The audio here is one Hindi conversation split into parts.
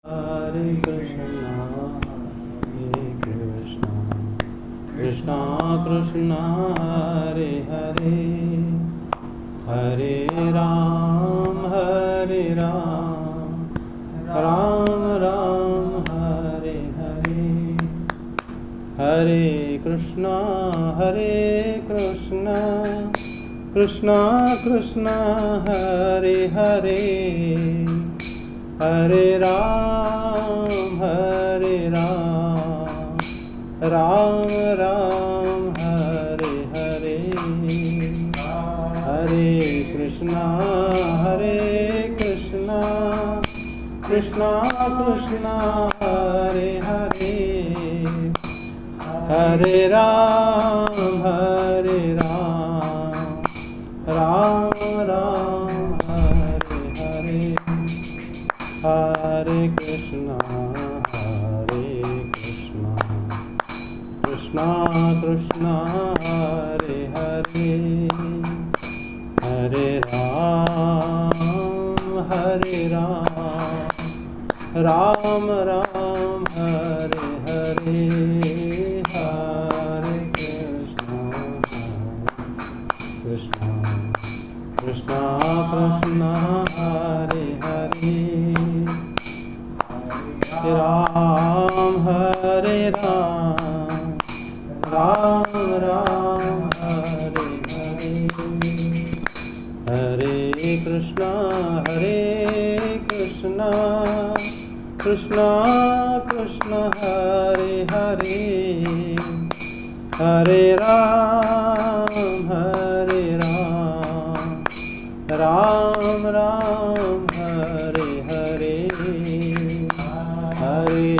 Hare Krishna, Hare Krishna, Krishna Krishna, Hare Hare, Hare Ram, Hare Ram, Ram Ram, Hare Hare, Hare Krishna, Krishna Krishna, Hare Hare, Hare Ram, Ram Ram, Hare Hare, Hare Krishna, Krishna Krishna, Hare Hare, Hare Ram, Ram Ram, Hare Hare, Hare Krishna, Krishna Krishna, Hare Hare, Hare Ram, Ram Ram, Hare Hare, Hare Krishna, Krishna Krishna, Hare Hare, Ram, Hare Ram, Ram Ram, Hare Hare, Hare Krishna, Krishna Krishna, Hare Hare, Hare Ram, Ram Ram, Hare Hare, Hare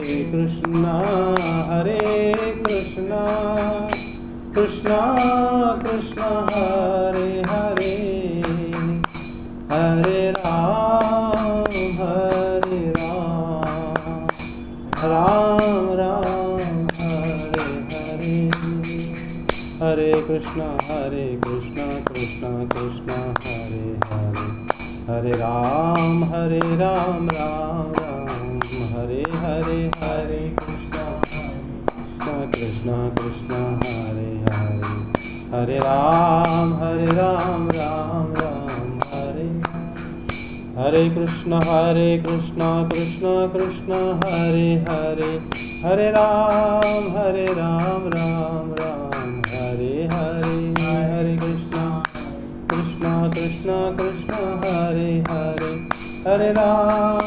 Krishna, Krishna Krishna, Hare Hare, Hare Ram, Ram Ram, Hare Hare, Hare Krishna, Krishna Krishna, Hare Hare, Hare Ram, Ram Ram, Hare Hare, Hare Krishna, Krishna Krishna, Hare Hare, Hare Ram, Ram Ram, Hare Hare Krishna, Krishna Krishna, Hare Hare, Hare Ram, Ram Ram, Hare Hare, Hare Krishna, Krishna Krishna, Hare Hare, Hare Ram,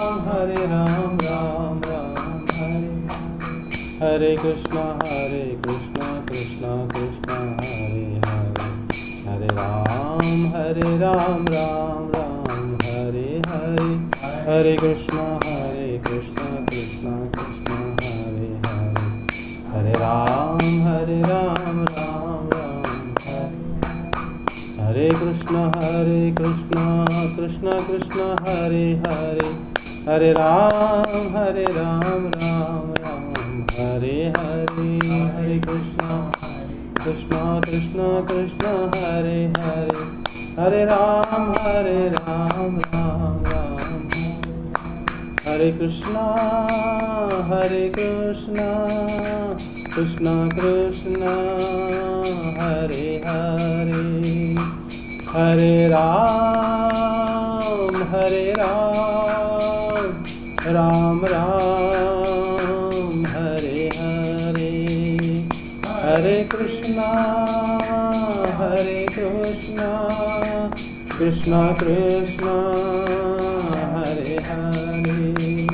Ram Ram, Hare Hare Krishna, Krishna Krishna, Hare Hare, Hare Ram, Ram Ram, Hare Hare, Hare Krishna, Krishna Krishna, Hare Hare, Hare Ram, Ram Ram, Hare Krishna, Krishna Krishna, Hare Hare, Hare Ram, Ram Hare Hare, Hare Krishna, Krishna Krishna, Hare Hare, Hare Ram, Ram Hare Krishna, Krishna Krishna, Hare Hare, Hare Ram, Ram Ram, Hare Hare, Hare Krishna, Krishna Krishna, Hare Hare,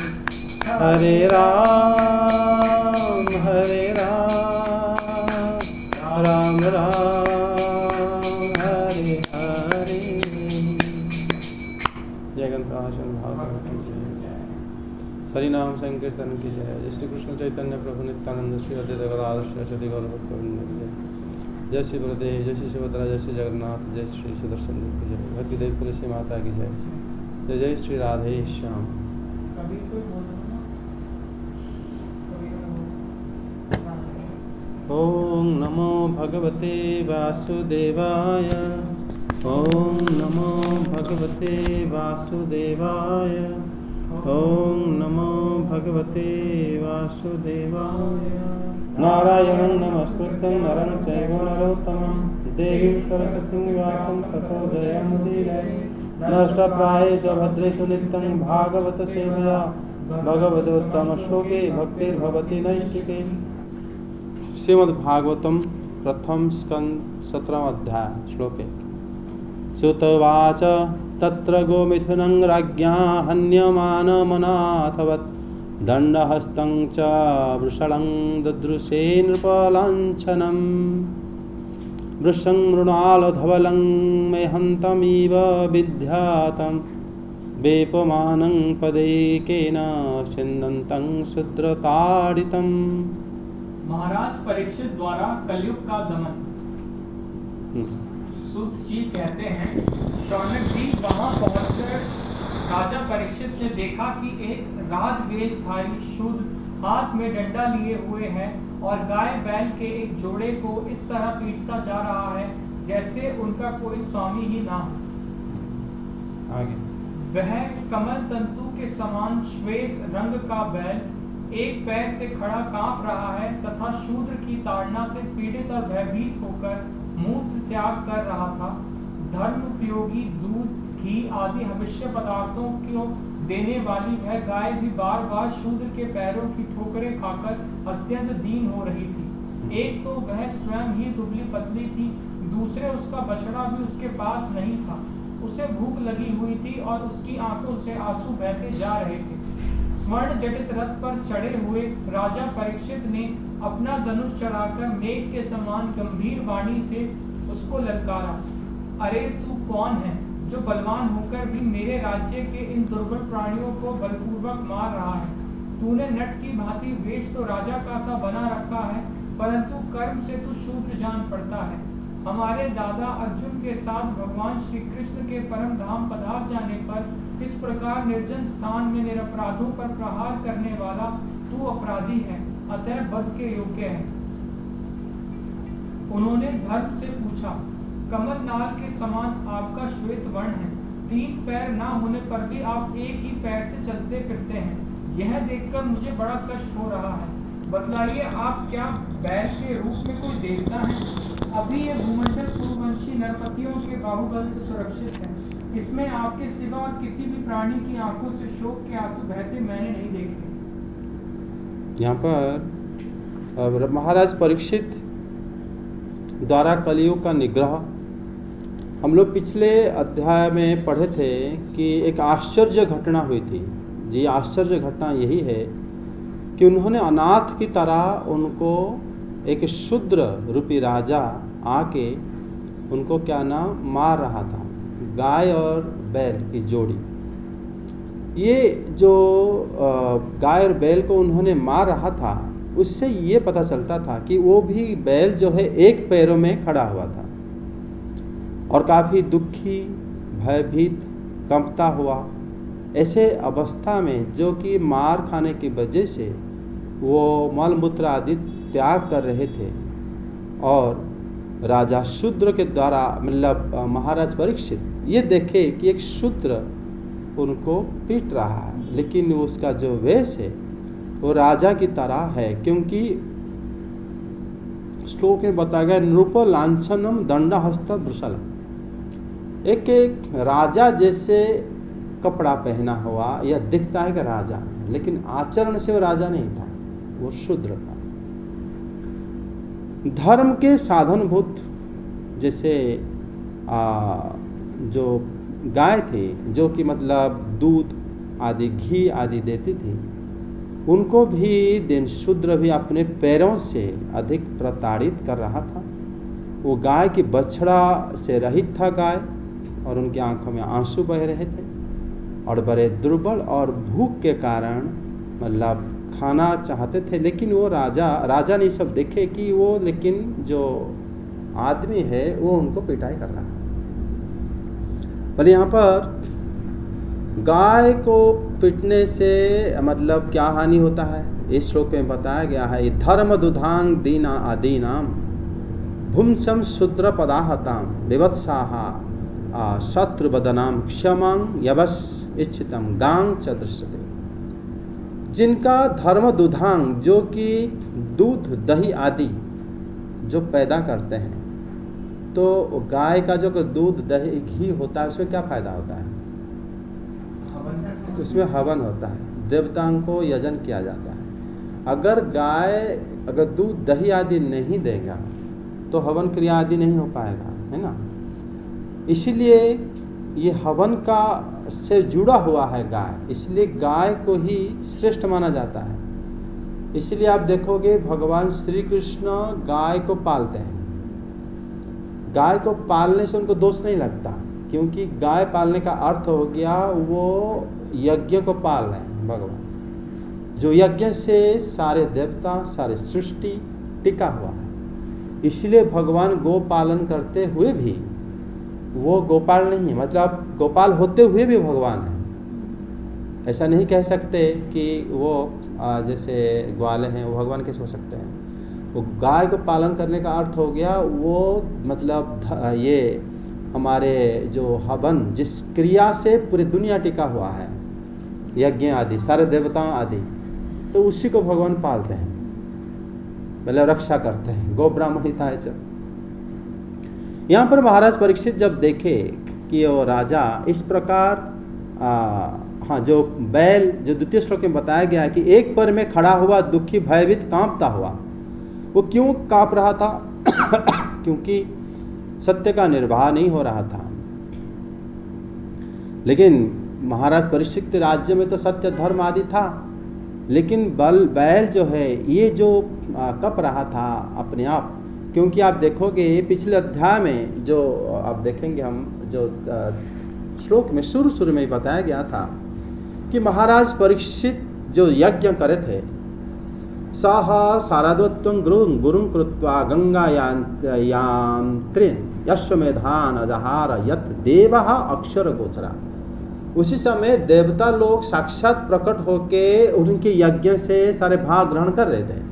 Hare Ram, Ram Ram, Hare Hare। जय गंतराशन भागवत की जय, हरि नाम संकीर्तन की जय, जय श्री कृष्ण चैतन्य प्रभु नित्यानंद श्री अद्वैत गदाधर श्री गौरभक्तवृंद की जय, जय श्री बलदेव, जय श्री सुभद्रा, जय श्री जगन्नाथ, जय श्री सुदर्शन की जय, भक्तिदेव तुलसी माता की जय, जय जय श्री राधे श्याम। ओम नमो भगवते वासुदेवाय, ओम नमो भगवते वासुदेवाय, ओम नमो भगवते वासुदेवाय। नारायणं नमस्कृत्यं नरं चैव नरोत्तमं देवीं सरस्वतीं व्यासं ततो जयमुदीरये। नष्टप्रायेषु भद्रेषु नित्यं भागवत सेवया भगवदोत्तम श्लोके भक्तिर्भवति नैष्टिके। श्रीमद्भागवतम प्रथम स्कंद 17 अध्याय श्लोके। सुतवाच तत्र गोमिथुनं राज्ञा हन्यमानमनाथवत् दण्डहस्तं च वृषलं ददृशे नृपलाञ्छनं वृषं मृणालधवलं मेहन्तमिव विद्यातं वेपमानं पदैकेन छिन्दन्तं शूद्रताडितम्। महाराज परीक्षित द्वारा कलयुग का दमन। सूत जी कहते हैं, शौनक जी वहां पहुंचकर राजा परीक्षित ने देखा कि एक राजवेशधारी शूद्र हाथ में डंडा लिए हुए है और गाय बैल के एक जोड़े को इस तरह पीटता जा रहा है जैसे उनका कोई स्वामी ही ना हो। आगे। वह कमल तंतु के समान श्वेत रंग का बैल एक पैर से खड़ा कांप रहा है तथा शूद्र की ताड़ना से पीड़ित और भयभीत होकर मूत्र त्याग कर रहा था। धर्म उपयोगी दूध, घी आदि भविष्य पदार्थों को देने वाली वह गाय भी बार बार शूद्र के पैरों की ठोकरें खाकर अत्यंत दीन हो रही थी। एक तो वह स्वयं ही दुबली पतली थी, दूसरे उसका बछड़ा भी उसके पास नहीं था। उसे भूख लगी हुई थी और उसकी आंखों से आंसू बहते जा रहे थे। स्वर्ण जटित रथ पर चढ़े हुए राजा परीक्षित ने अपना धनुष चढ़ाकर मेघ के समान गंभीर वाणी से उसको ललकारा, अरे तू कौन है जो बलवान होकर भी मेरे राज्य के इन दुर्बल प्राणियों को बलपूर्वक मार रहा है? तूने नट की भांति वेश तो राजा का सा बना रखा है, परंतु कर्म से तू शूद्र जान पड़ता है। हमारे दादा अर्जुन के साथ भगवान श्री कृष्ण के परम धाम पधार जाने पर इस प्रकार निर्जन स्थान में निरपराधों पर प्रहार करने वाला तू अपराधी है, अतः वध के योग्य है। उन्होंने धर्म से पूछा, कमल नाल के समान आपका श्वेत वर्ण है, 3 पैर ना होने पर भी आप एक ही पैर से चलते फिरते हैं। यह देखकर मुझे बड़ा कष्ट हो रहा है। बतलाइए, आप क्या बैल के रूप में कोई देवता है? अभी यह भूमंडल पूर्ववंशी नरपतियों के बाहुबल से सुरक्षित है। इसमें आपके सिवा और किसी भी प्राणी की आंखों से शोक के आंसू बहते मैंने नहीं देखे। यहाँ पर महाराज परीक्षित द्वारा कलियुग का निग्रह। हम लोग पिछले अध्याय में पढ़े थे कि एक आश्चर्य घटना हुई थी। जी, आश्चर्य घटना यही है कि उन्होंने अनाथ की तरह उनको एक शूद्र रूपी राजा आके उनको क्या नाम मार रहा था, गाय और बैल की जोड़ी। ये जो गाय और बैल को उन्होंने मार रहा था, उससे ये पता चलता था कि वो भी बैल जो है एक पैरों में खड़ा हुआ था और काफ़ी दुखी, भयभीत, कंपता हुआ। ऐसे अवस्था में जो कि मार खाने की वजह से वो मल मूत्र आदि त्याग कर रहे थे और राजा शूद्र के द्वारा मतलब महाराज परीक्षित ये देखे कि एक शूद्र उनको पीट रहा है, लेकिन उसका जो वेश है वो राजा की तरह है, क्योंकि श्लोक में बताया गया नृप लांछनम दंडहस्त वृषलम, एक राजा जैसे कपड़ा पहना हुआ यह दिखता है कि राजा है, लेकिन आचरण से वो राजा नहीं था, वो शूद्र था। धर्म के साधनभूत जैसे जो गाय थी, जो कि मतलब दूध आदि घी आदि देती थी, उनको भी दिन शूद्र भी अपने पैरों से अधिक प्रताड़ित कर रहा था। वो गाय की बछड़ा से रहित था गाय, और उनकी आंखों में आंसू बह रहे थे और बड़े दुर्बल और भूख के कारण मतलब खाना चाहते थे, लेकिन वो राजा ने सब देखे कि वो लेकिन जो आदमी है वो उनको पिटाई कर रहा है। पर यहाँ पर गाय को पीटने से मतलब क्या हानि होता है, इस श्लोक में बताया गया है, धर्म दुधांग दीना आदीनाम भुंसम शूद्र पदाहताम विवत्साहा शत्रु बदनाम क्षमांग यवस इच्छितम गांग च दृश्यते। जिनका धर्म दुधांग, जो कि दूध दही आदि जो पैदा करते हैं, तो गाय का जो दूध दही घी होता है उसमें क्या फायदा होता है? उसमें हवन होता है, देवताओं को यजन किया जाता है। अगर गाय अगर दूध दही आदि नहीं देगा तो हवन क्रिया आदि नहीं हो पाएगा, है ना। इसीलिए ये हवन का से जुड़ा हुआ है गाय, इसलिए गाय को ही श्रेष्ठ माना जाता है। इसलिए आप देखोगे भगवान श्री कृष्ण गाय को पालते हैं। गाय को पालने से उनको दोष नहीं लगता, क्योंकि गाय पालने का अर्थ हो गया वो यज्ञ को पाल रहे हैं भगवान, जो यज्ञ से सारे देवता सारे सृष्टि टिका हुआ है। इसलिए भगवान गो पालन करते हुए भी वो गोपाल नहीं है, मतलब गोपाल होते हुए भी भगवान है। ऐसा नहीं कह सकते कि वो जैसे ग्वाले हैं वो भगवान कैसे हो सकते हैं। वो गाय को पालन करने का अर्थ हो गया वो मतलब ये हमारे जो हवन जिस क्रिया से पूरी दुनिया टिका हुआ है, यज्ञ आदि सारे देवता आदि, तो उसी को भगवान पालते हैं, मतलब रक्षा करते हैं। गो ब्राह्मण ही था। जब यहाँ पर महाराज परीक्षित जब देखे कि वो राजा इस प्रकार हाँ, जो बैल जो द्वितीय श्लोक में बताया गया है कि एक पर में खड़ा हुआ दुखी भयभीत कांपता हुआ, वो क्यों कांप रहा था? क्योंकि सत्य का निर्वाह नहीं हो रहा था। लेकिन महाराज परीक्षित राज्य में तो सत्य धर्म आदि था, लेकिन बैल जो है ये जो कप रहा था अपने आप। क्योंकि आप देखोगे पिछले अध्याय में जो आप देखेंगे हम जो श्लोक में शुरू में बताया गया था कि महाराज परीक्षित जो यज्ञ करे थे, सह शारदोत्तम गुरुं कृत्वा गंगा यांत्रिन यश्वमेधान अजहार यत देवः अक्षर गोचरा। उसी समय देवता लोग साक्षात प्रकट होके उनके यज्ञ से सारे भाग ग्रहण कर देते हैं।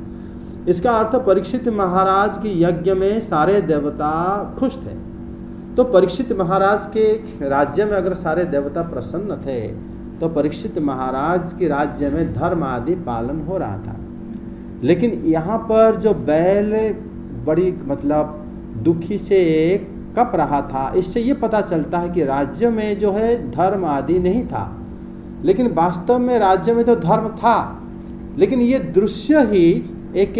इसका अर्थ परीक्षित महाराज की यज्ञ में सारे देवता खुश थे। तो परीक्षित महाराज के राज्य में अगर सारे देवता प्रसन्न थे तो परीक्षित महाराज के राज्य में धर्म आदि पालन हो रहा था। लेकिन यहाँ पर जो बैल बड़ी मतलब दुखी से कप रहा था, इससे ये पता चलता है कि राज्य में जो है धर्म आदि नहीं था, लेकिन वास्तव में राज्य में तो धर्म था, लेकिन ये दृश्य ही एक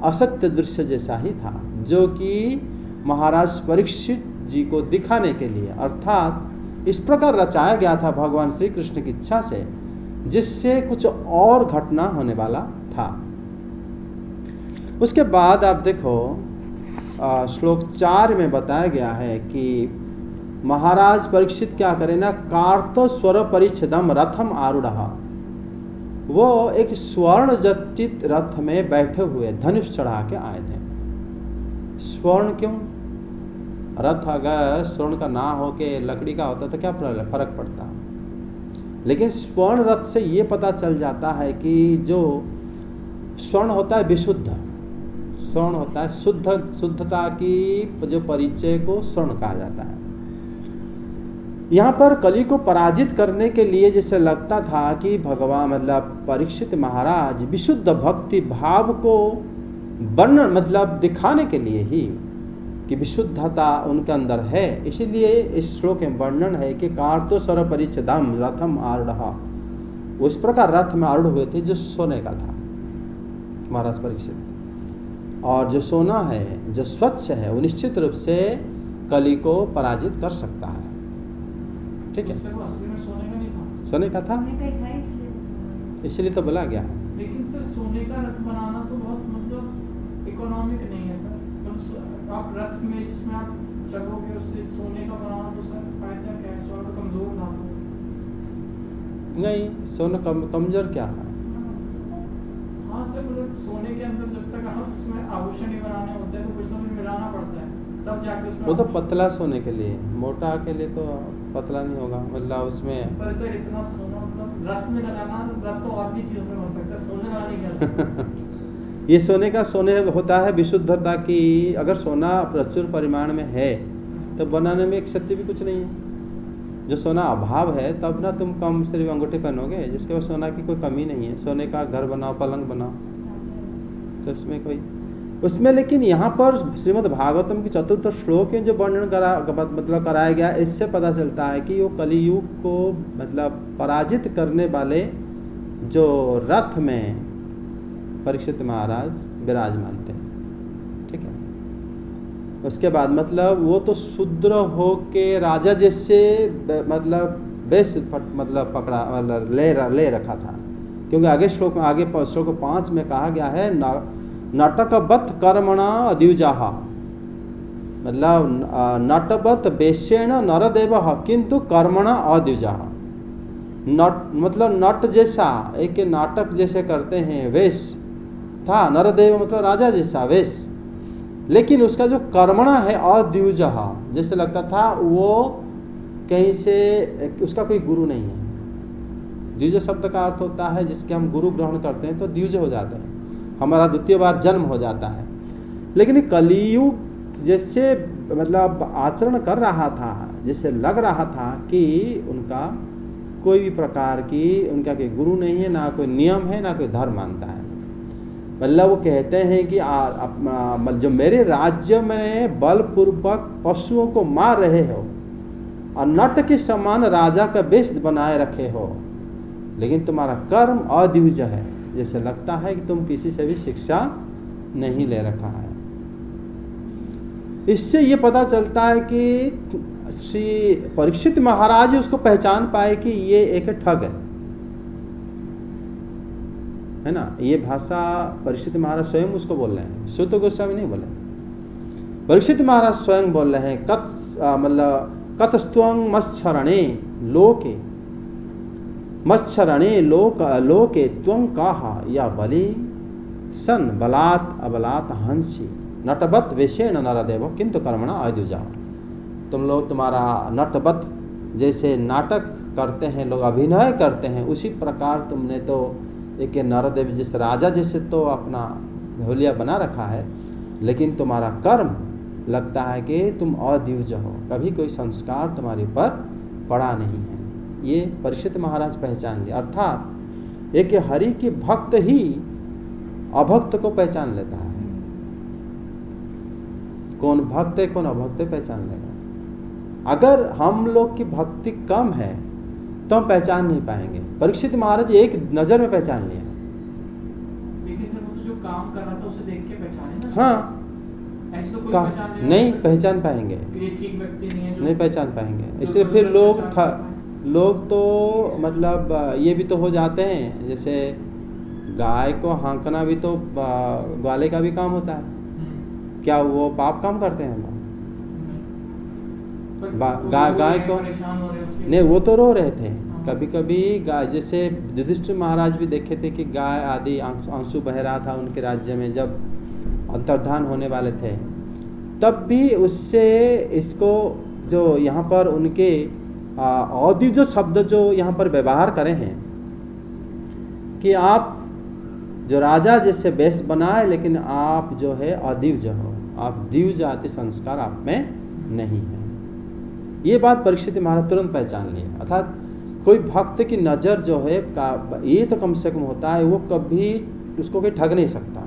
असत्य दृश्य जैसा ही था, जो कि महाराज परीक्षित जी को दिखाने के लिए, अर्थात इस प्रकार रचाया गया था भगवान श्री कृष्ण की इच्छा से, जिससे कुछ और घटना होने वाला था। उसके बाद आप देखो श्लोक 4 में बताया गया है कि महाराज परीक्षित क्या करें ना, कार्त स्वर परिच्छदम रथम आरूढ़। वो एक स्वर्ण जटित रथ में बैठे हुए धनुष चढ़ा के आए थे। स्वर्ण क्यों? रथ अगर स्वर्ण का ना हो के लकड़ी का होता तो क्या फर्क पड़ता। लेकिन स्वर्ण रथ से ये पता चल जाता है कि जो स्वर्ण होता है विशुद्ध, स्वर्ण होता है शुद्धता की जो परिचय को स्वर्ण कहा जाता है। यहाँ पर कली को पराजित करने के लिए जैसे लगता था कि भगवान मतलब परीक्षित महाराज विशुद्ध भक्ति भाव को वर्णन मतलब दिखाने के लिए ही कि विशुद्धता उनके अंदर है, इसीलिए इस श्लोक में वर्णन है कि कार्तो स्वर परिच्छदम रथम आरूढ़। उस प्रकार रथ में आरूढ़ हुए थे जो सोने का था महाराज परीक्षित। और जो सोना है जो स्वच्छ है वो निश्चित रूप से कली को पराजित कर सकता है। ठीक है, सोने का नहीं था, सोने का था, इसलिए तो बोला गया है। लेकिन सर सोने का रथ बनाना तो बहुत मतलब इकोनॉमिक नहीं है सर। तो आप रथ में जिसमें आप चलोगे उससे सोने का बनाना तो सर फायदा क्या है? सोना तो कमजोर ना हो। नहीं, सोना कमजोर क्या है? हाँ सर, मतलब सोने के अंदर जब तक आप उसमें आभूषण नहीं बनाने होते हैं तो कुछ ना कुछ मिलाना पड़ता है, तब जाके उसमें। वो तो पतला सोने के लिए, मोटा के लिए तो पतला नहीं होगा, मतलब उसमें। पर सर इतना सोना मतलब रथ में लगाना, रथ तो और भी चीजों से बन सकता है, सोने वाला नहीं कर। ये सोने का सोने होता है विशुद्धता की। अगर सोना प्रचुर परिमाण में है तो बनाने में एक क्षति भी कुछ नहीं है। जो सोना अभाव है तब ना तुम कम सिर्फ अंगूठी पहनोगे, जिसके पास सोना की कोई कमी नहीं है, सोने का घर बनाओ, पलंग बनाओ, तो उसमें कोई उसमें। लेकिन यहाँ पर श्रीमद् भागवतम की चतुर्थ श्लोक में जो वर्णन मतलब कराया गया, इससे पता चलता है कि वो कलियुग को मतलब पराजित करने वाले जो रथ में परीक्षित महाराज विराजमान थे। ठीक है, उसके बाद मतलब वो तो शूद्र हो के राजा जैसे मतलब वेश मतलब पकड़ा मतलब ले रखा था, क्योंकि आगे श्लोक 5 में कहा गया है नाटकवत कर्मणा द्विजाहा, मतलब नटवत वेशेण नरदेव किंतु कर्मणा अद्विजाहा। नट मतलब नट जैसा एक नाटक जैसे करते हैं वेश था, नरदेव मतलब राजा जैसा वेश, लेकिन उसका जो कर्मणा है अद्विजाहा, जैसे लगता था वो कहीं से उसका कोई गुरु नहीं है। द्विज शब्द का अर्थ होता है जिसके हम गुरु ग्रहण करते हैं तो द्विज हो जाते हैं, हमारा द्वितीय बार जन्म हो जाता है। लेकिन कलियुग जैसे मतलब आचरण कर रहा था, जैसे लग रहा था कि उनका कोई भी प्रकार की उनका कोई गुरु नहीं है, ना कोई नियम है, ना कोई धर्म मानता है। मतलब वो कहते हैं कि जो मेरे राज्य में बलपूर्वक पशुओं को मार रहे हो और नट के समान राजा का वेश बनाए रखे हो, लेकिन तुम्हारा कर्म अद्विज है, जैसे लगता है कि तुम किसी से भी शिक्षा नहीं ले रखा है। इससे ये पता चलता है कि श्री परीक्षित महाराज उसको पहचान पाए कि ये एक ठग है ना। ये भाषा परीक्षित महाराज स्वयं उसको बोल रहे हैं, सुत गोस्वामी नहीं बोले, परीक्षित महाराज स्वयं बोल रहे हैं। मतलब कतस्त्वं मच्छरणे लोके मच्छरणे लोके त्वं काहा या बलि सन बलात् अबलात् हंसी नटवत वेशेण नरदेव किंतु कर्मणा अद्विजा। तुम लोग तुम्हारा नटवत जैसे नाटक करते हैं, लोग अभिनय करते हैं, उसी प्रकार तुमने तो एक नरदेव जैसे राजा जैसे तो अपना ढोलिया बना रखा है, लेकिन तुम्हारा कर्म लगता है कि तुम अद्विज हो, कभी कोई संस्कार तुम्हारे पर पड़ा नहीं है। ये परीक्षित महाराज पहचान लिया। अर्थात एक हरि के भक्त ही अभक्त को पहचान लेता है, कौन भक्त है कौन अभक्त है पहचान लेगा। अगर हम लोग की भक्ति कम है तो हम पहचान नहीं पाएंगे। परीक्षित महाराज एक नजर में पहचान लिया। लेकिन सर वो तो जो काम कर रहा था उसे देख के पहचाने ना। हाँ, ऐसे तो कोई नहीं पहचान पाएंगे, ये ठीक व्यक्ति नहीं है, नहीं पहचान पाएंगे। इसलिए फिर लोग तो मतलब ये भी तो हो जाते हैं, जैसे गाय को हाँकना भी तो ग्वाले का भी काम होता है। क्या वो पाप काम करते हैं हम? गाय को नहीं, वो तो रो रहे थे। कभी कभी गाय, जैसे युधिष्ठिर महाराज भी देखे थे कि गाय आदि आंसू बह रहा था उनके राज्य में, जब अंतर्धान होने वाले थे, तब भी उससे इसको जो यहाँ पर उनके अद्विज शब्द जो यहाँ पर व्यवहार करें हैं कि आप जो राजा जैसे वेश बनाए, लेकिन आप जो है अद्विज हो, आप द्विज जाति संस्कार आप में नहीं है। ये बात परीक्षित महाराज तुरंत पहचान लिए। अर्थात कोई भक्त की नज़र जो है ये तो कम से कम होता है, वो कभी उसको कोई ठग नहीं सकता।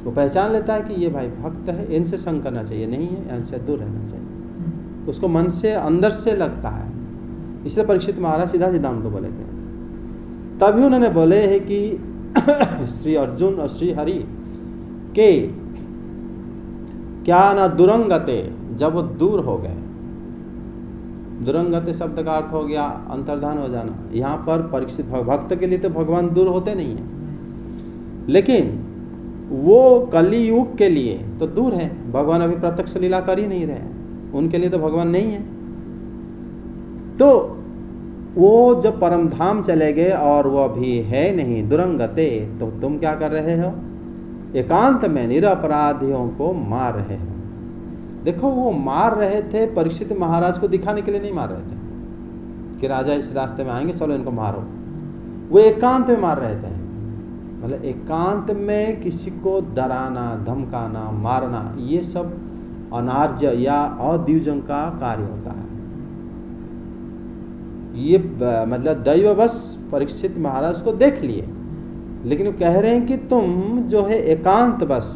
वो पहचान लेता है कि ये भाई भक्त है, इनसे संग करना चाहिए, नहीं है इनसे दूर रहना चाहिए। उसको मन से अंदर से लगता है। इसलिए परीक्षित महाराज सीधा उनको बोले थे। तभी उन्होंने बोले हैं कि श्री अर्जुन और श्री हरि के क्या ना दुरंगते, जब वो दूर हो गए, दुरंगते शब्द का अर्थ हो गया अंतर्धान हो जाना। यहाँ पर परीक्षित भक्त के लिए तो भगवान दूर होते नहीं हैं, लेकिन वो कली युग के लिए तो दूर है। भगवान अभी प्रत्यक्ष लीला कर ही नहीं रहे हैं, उनके लिए तो भगवान नहीं है। तो वो जब परम धाम चले गए और वो अभी है नहीं, दुरंगते, तो तुम क्या कर रहे हो? एकांत में निरपराधियों को मार रहे हो। देखो, वो मार रहे थे परीक्षित महाराज को दिखाने के लिए नहीं मार रहे थे कि राजा इस रास्ते में आएंगे, चलो इनको मारो। वो एकांत में मार रहे थे। मतलब एकांत में किसी को डराना, धमकाना, मारना, ये सब अनार्य या अद्विजों का कार्य होता है। ये मतलब दैववश परीक्षित महाराज को देख लिए, लेकिन वो कह रहे हैं कि तुम जो है एकांत बस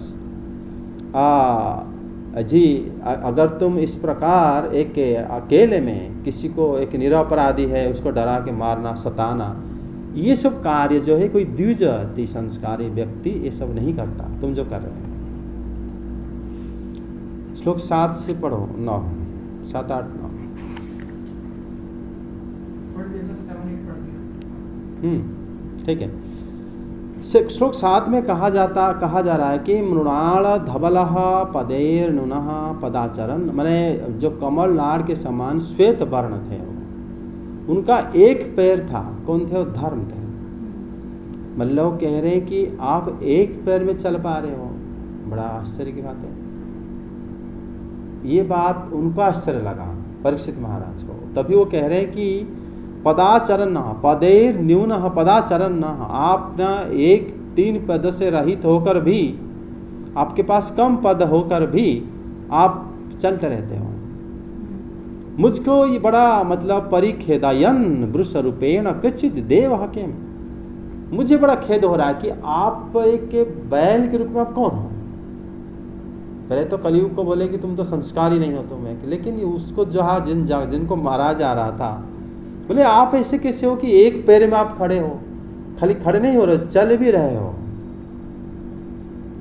जी अगर तुम इस प्रकार एक अकेले में किसी को, एक निरपराधी है उसको डरा के मारना, सताना, ये सब कार्य जो है कोई द्विज संस्कारी व्यक्ति ये सब नहीं करता, तुम जो कर रहे हो। श्लोक 7 से पढ़ो, 9, 7, 8, 9। ठीक है। श्लोक 7 में कहा जा रहा है कि मृणाल धवलः पदेर नुनः पदाचरण, माने जो कमल नाड़ के समान श्वेत वर्ण थे वो, उनका एक पैर था, कौन थे वो? धर्म थे। मतलब कह रहे हैं कि आप एक पैर में चल पा रहे हो, बड़ा आश्चर्य की बात है। ये बात उनको आश्चर्य लगा परीक्षित महाराज को, तभी वो कह रहे हैं कि पदाचरण न पदेर न्यून पदाचरण न, आप न 1-3 पद से रहित होकर भी, आपके पास कम पद होकर भी आप चलते रहते हो। मुझको ये बड़ा मतलब परिखेदायन वृष रूपेण कचित देव हकेम, मुझे बड़ा खेद हो रहा है कि आप एक बैल के रूप में आप कौन हो। पहले तो कलयुग को बोले कि तुम तो संस्कारी नहीं हो तुम्हें, लेकिन उसको जो जिनको मारा जा रहा था, बोले आप ऐसे कैसे हो कि एक पैर में आप खड़े हो, खाली खड़े नहीं हो रहे, चल भी रहे हो,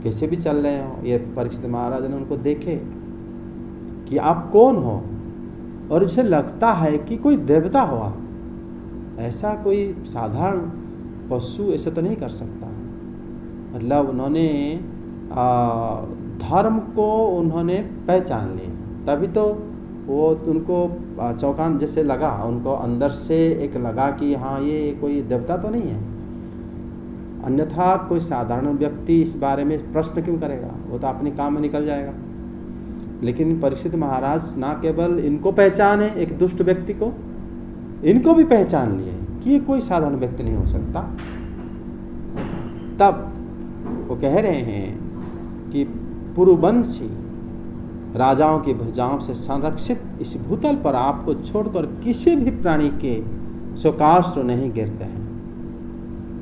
कैसे भी चल रहे हो। ये परीक्षित महाराज ने उनको देखे कि आप कौन हो, और इसे लगता है कि कोई देवता हो आप, ऐसा कोई साधारण पशु ऐसा तो नहीं कर सकता। मतलब उन्होंने धर्म को उन्होंने पहचान लिया, तभी तो वो उनको चौंकान जैसे लगा, उनको अंदर से एक लगा कि हाँ ये कोई देवता तो नहीं है। अन्यथा कोई साधारण व्यक्ति इस बारे में प्रश्न क्यों करेगा, वो तो अपने काम में निकल जाएगा। लेकिन परीक्षित महाराज ना केवल इनको पहचाने, एक दुष्ट व्यक्ति को, इनको भी पहचान लिए कि ये कोई साधारण व्यक्ति नहीं हो सकता। तब वो कह रहे हैं कि पुरुवंशी राजाओं की भुजाओं से संरक्षित इस भूतल पर आपको छोड़कर किसी भी प्राणी के शोकाश्रु नहीं गिरते हैं।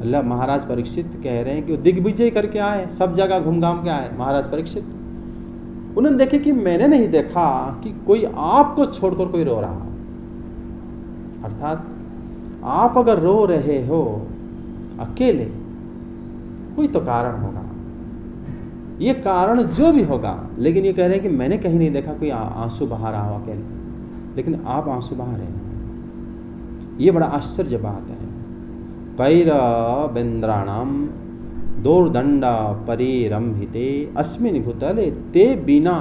अल्लाह महाराज परीक्षित कह रहे हैं कि वो दिग्विजय करके आए, सब जगह घूम घाम के आए महाराज परीक्षित। उन्होंने देखे कि मैंने नहीं देखा कि कोई आपको छोड़कर कोई रो रहा हो। अर्थात आप अगर रो रहे हो अकेले, कोई तो कारण होगा, ये कारण जो भी होगा, लेकिन ये कह रहे हैं कि मैंने कहीं नहीं देखा कोई आंसू बहा रहा हो अकेले, लेकिन आप आंसू बहा रहे हो। ये बड़ा आश्चर्य बात है। पैरवेन्द्राणाम दोर्दंड परिरंभिते अस्मिन् भूतले ते बिना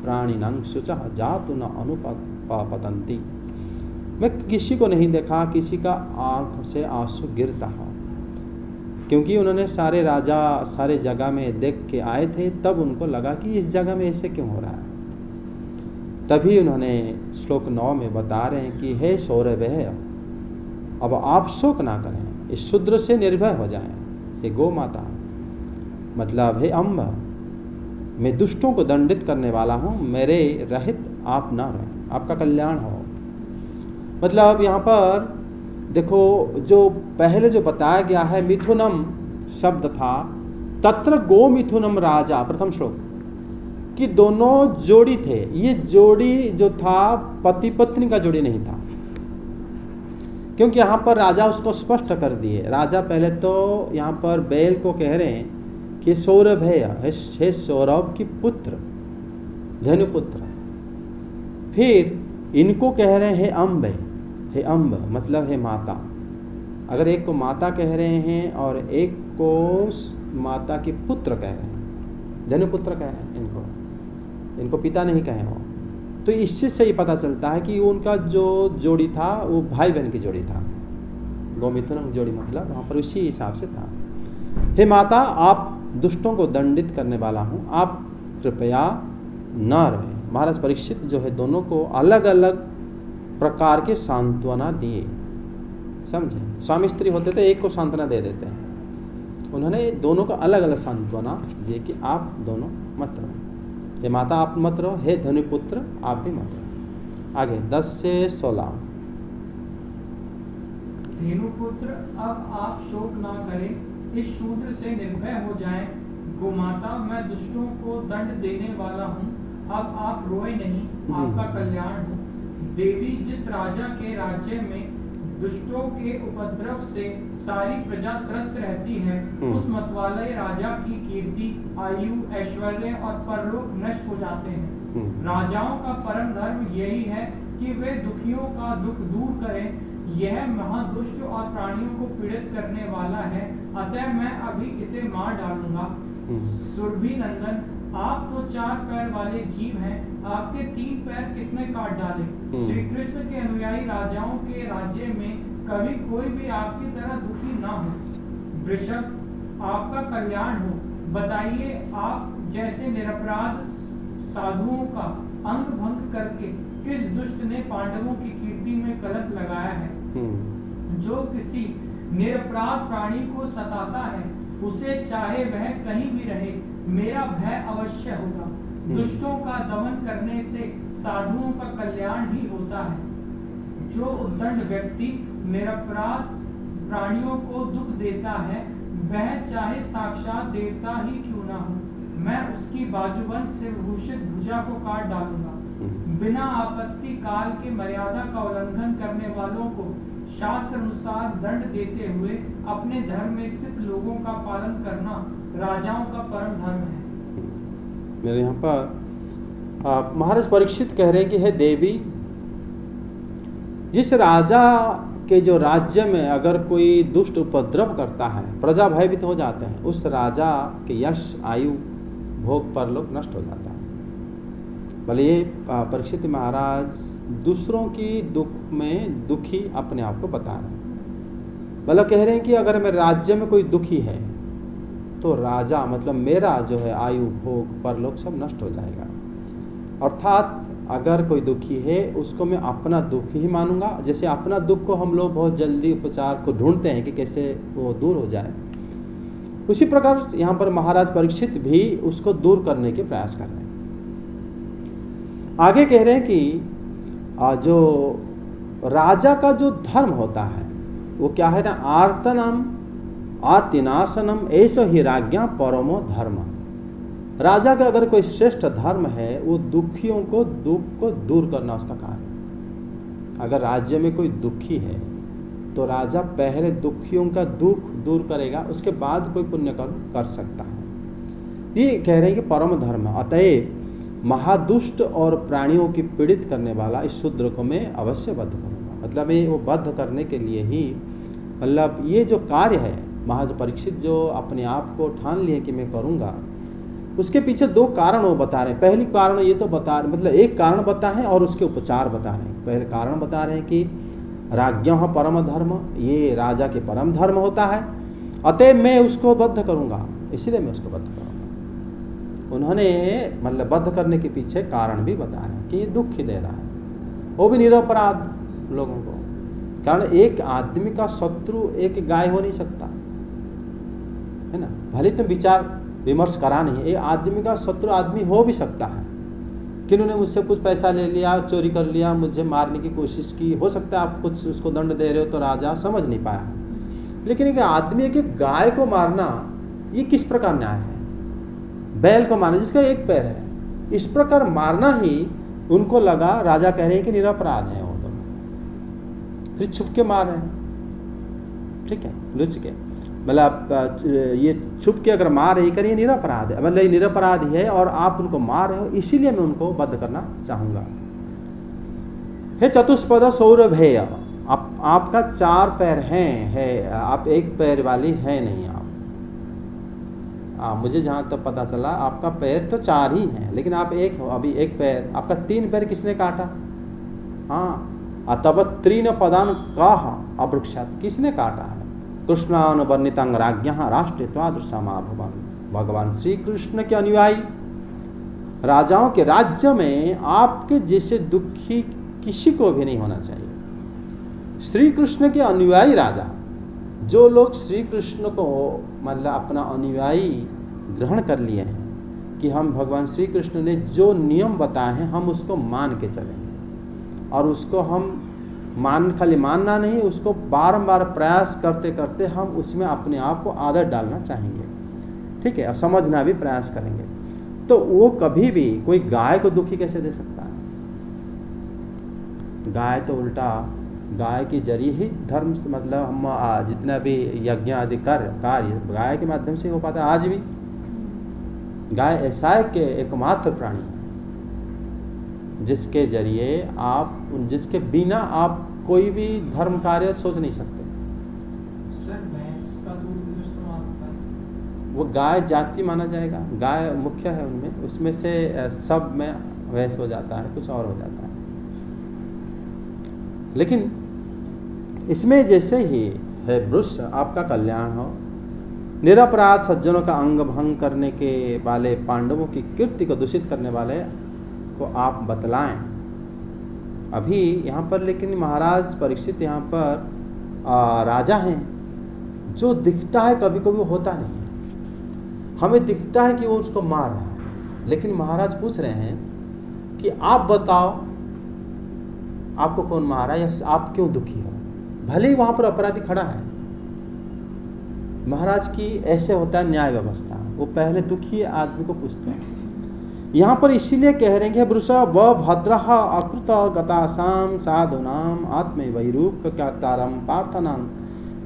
प्राणिनां शुचः जातु न अनुपतन्ति। मैं किसी को नहीं देखा किसी का आंख से आंसू गिरता हो, क्योंकि उन्होंने सारे राजा सारे जगह में देख के आए थे, तब उनको लगा कि इस जगह में ऐसे क्यों हो रहा है। तभी उन्होंने श्लोक 9 में बता रहे हैं कि हे सौरभ्य, अब आप शोक ना करें, इस शूद्र से निर्भय हो जाएं। हे गौ माता, मतलब हे अम्ब, मैं दुष्टों को दंडित करने वाला हूँ, मेरे रहित आप ना रहें, आपका कल्याण हो। मतलब यहाँ पर देखो, जो पहले जो बताया गया है मिथुनम शब्द था, तत्र गो मिथुनम राजा, प्रथम श्लोक, कि दोनों जोड़ी थे। ये जोड़ी जो था पति पत्नी का जोड़ी नहीं था, क्योंकि यहाँ पर राजा उसको स्पष्ट कर दिए। राजा पहले तो यहाँ पर बैल को कह रहे हैं कि सौरभ है सौरभ की पुत्र, धनुपुत्र। फिर इनको कह रहे हैं अम्ब, हे अम्ब मतलब है माता। अगर एक को माता कह रहे हैं और एक को माता की पुत्र कह रहे हैं, धनुपुत्र कह रहे हैं, इनको पिता नहीं कहे हो, तो इससे से ही पता चलता है कि उनका जो जोड़ी था वो भाई बहन की जोड़ी था। गोमिथुन जोड़ी मतलब वहाँ पर उसी हिसाब से था। हे माता, आप दुष्टों को दंडित करने वाला हूँ, आप कृपया न रहें। महाराज परीक्षित जो है दोनों को अलग अलग प्रकार के सांत्वना दिए, समझे। स्वामी स्त्री होते तो एक को सांत्वना दे देते हैं, उन्होंने दोनों को अलग अलग सांत्वना दिए कि आप दोनों मत रहो। हे माता आप मत रहो, हे धनुपुत्र आप भी मत रहो। आगे 10 से 16। धेनुपुत्र, अब आप शोक ना करें, इस शूद्र से निर्भय हो जाएं। गोमाता, मैं दुष्टों को दंड देने वाला हूँ, अब आप रोए नहीं, आपका कल्याण हो। देवी, जिस राजा के राज्य में दुष्टों के उपद्रव से सारी प्रजा त्रस्त रहती है, उस मतवाले राजा की कीर्ति, आयु, ऐश्वर्य और परलोक नष्ट हो जाते हैं। राजाओं का परम धर्म यही है कि वे दुखियों का दुख दूर करें। यह महादुष्ट और प्राणियों को पीड़ित करने वाला है, अतः मैं अभी इसे मार डालूंगा। सुरभि नंदन, आप तो 4 पैर वाले जीव हैं, आपके 3 पैर किसने काट डाले? श्री कृष्ण के अनुयायी राजाओं के राज्य में कभी कोई भी आपकी तरह दुखी ना हो। वृषभ, आपका कल्याण हो। बताइए, आप जैसे निरपराध साधुओं का अंग भंग करके किस दुष्ट ने पांडवों की कीर्ति में कलंक लगाया है? जो किसी निरपराध प्राणी को सताता है, उसे चाहे वह कहीं भी रहे, मेरा भय अवश्य होगा। दुष्टों का दमन करने से साधुओं का कल्याण ही होता है। जो उद्दंड व्यक्ति निरपराध प्राणियों को दुख देता है, वह चाहे साक्षात देवता ही क्यों ना हो, मैं उसकी बाजूबंद से भूषित भुजा को काट डालूंगा। बिना आपत्ति काल के मर्यादा का उल्लंघन करने वालों को शास्त्र अनुसार दंड देते हुए अपने धर्म में स्थित लोगों का पालन करना राजाओं का परम धर्म है। मेरे यहाँ पर महाराज परीक्षित कह रहे हैं कि हे देवी, जिस राजा के जो राज्य में अगर कोई दुष्ट उपद्रव करता है, प्रजा भयभीत हो जाते हैं, उस राजा के यश, आयु, भोग, परलोक नष्ट हो जाता है। भले ये परीक्षित महाराज दूसरों की दुख में दुखी अपने आप को बता रहे हैं। मतलब कह रहे हैं कि अगर मेरे राज्य में कोई दुखी है तो राजा मतलब मेरा जो है आयु, भोग, परलोक सब नष्ट हो जाएगा। अर्थात अगर कोई दुखी है उसको मैं अपना दुख ही मानूंगा। जैसे अपना दुख को हम लोग बहुत जल्दी उपचार को ढूंढते हैं कि कैसे वो दूर हो जाए, उसी प्रकार यहाँ पर महाराज परीक्षित भी उसको दूर करने के प्रयास कर रहे हैं। आगे कह रहे हैं कि जो राजा का जो धर्म होता है वो क्या है ना, आर्तनम आर्तिनाशनम ऐसो ही राज्ञा परमो धर्म। राजा का अगर कोई श्रेष्ठ धर्म है वो दुखियों को दुख को दूर करना उसका कार्य। अगर राज्य में कोई दुखी है तो राजा पहले दुखियों का दुख दूर करेगा, उसके बाद कोई पुण्य कर्म कर सकता है। ये कह रहे हैं कि परम धर्म, अतएव महादुष्ट और प्राणियों की पीड़ित करने वाला इस शूद्र को मैं अवश्य बद्ध करूँगा। मतलब मैं वो बद्ध करने के लिए ही, मतलब ये जो कार्य है महाराज परीक्षित जो अपने आप को ठान लिए कि मैं करूँगा, उसके पीछे 2 कारण वो बता रहे हैं। पहली कारण ये तो बता मतलब एक कारण बता है और उसके उपचार बता रहे हैं। पहले कारण बता रहे हैं कि राज्ञा परम धर्म, ये राजा के परम धर्म होता है, अतएव मैं उसको बद्ध करूँगा, इसलिए मैं उसको बद्ध करूँगा। उन्होंने मतलब बद्ध करने के पीछे कारण भी बता रहे हैं कि ये दुख ही दे रहा है, वो भी निरपराध लोगों को। कारण एक आदमी का शत्रु एक गाय हो नहीं सकता है ना, भले तुम विचार विमर्श करा नहीं, एक आदमी का शत्रु आदमी हो भी सकता है कि उन्होंने मुझसे कुछ पैसा ले लिया, चोरी कर लिया, मुझे मारने की कोशिश की, हो सकता है आप कुछ उसको दंड दे रहे हो तो राजा समझ नहीं पाया। लेकिन एक आदमी एक गाय को मारना ये किस प्रकार न्याय है? बैल को मारना जिसका 1 पैर है, इस प्रकार मारना ही उनको लगा, राजा कह रहे हैं कि निरपराध है वो तो, फिर छुप के मार रहे हैं, ठीक है, लुच के, मतलब ये छुप के अगर मार रही करिए निरपराध है, मतलब ये निरपराध है और आप उनको मार रहे हो, इसीलिए मैं उनको बद्ध करना चाहूंगा। हे चतुष्पद सौरभेय, आपका 4 पैर है, आप 1 पैर वाली है नहीं आप। मुझे जहाँ तक पता चला आपका पैर तो 4 ही हैं, लेकिन आप 1 हो, अभी 1 पैर, आपका 3 पैर किसने काटा? हाँ, तब 3 पदान कह अवृक्षात, किसने काटा है? कृष्णानुवर्णितांग राज्ञा राष्ट्रत्वादृशमा भगवान श्री कृष्ण के अनुयायी राजाओं के राज्य में आपके जैसे दुखी किसी को भी नहीं होना चाहिए। श्री कृष्ण के अनुयायी राजा, जो लोग श्री कृष्ण को मतलब अपना अनुयायी ग्रहण कर लिए हैं कि हम भगवान श्री कृष्ण ने जो नियम बताए हैं हम उसको मान के चलेंगे और उसको हम खाली मानना नहीं, उसको बारंबार प्रयास करते करते हम उसमें अपने आप को आदत डालना चाहेंगे, ठीक है, और समझना भी प्रयास करेंगे। तो वो कभी भी कोई गाय को दुखी कैसे दे सकता है? गाय तो उल्टा, गाय के जरिए ही धर्म, मतलब हम जितना भी यज्ञ आदि कार्य गाय के माध्यम से हो पाता है। आज भी गाय ऐसा है कि एकमात्र प्राणी है जिसके जरिए जिसके बिना आप कोई भी धर्म कार्य सोच नहीं सकते। सर भैंस का दूध भी इस्तेमाल होता है? वो गाय जाति माना जाएगा, गाय मुख्य है उनमें, उसमें से सब में भैंस हो जाता है, कुछ और हो जाता है। लेकिन इसमें जैसे ही है वृक्ष आपका कल्याण हो, निरपराध सज्जनों का अंग भंग करने के वाले पांडवों की कीर्ति को दूषित करने वाले को आप बतलाएं। अभी यहाँ पर लेकिन महाराज परीक्षित यहाँ पर राजा हैं, जो दिखता है कभी कभी होता नहीं है। हमें दिखता है कि वो उसको मार रहा है, लेकिन महाराज पूछ रहे हैं कि आप बताओ आपको कौन मारा या आप क्यों दुखी हो, भले ही वहां पर अपराधी खड़ा है। महाराज की ऐसे होता है न्याय व्यवस्था, वो पहले दुखी आदमी को पूछते हैं। यहाँ पर इसीलिए कह रहे हैं वृषा व भद्र अकृत गतासाम साधुनाम आत्म वैरूप कर्तारम पार्थनाम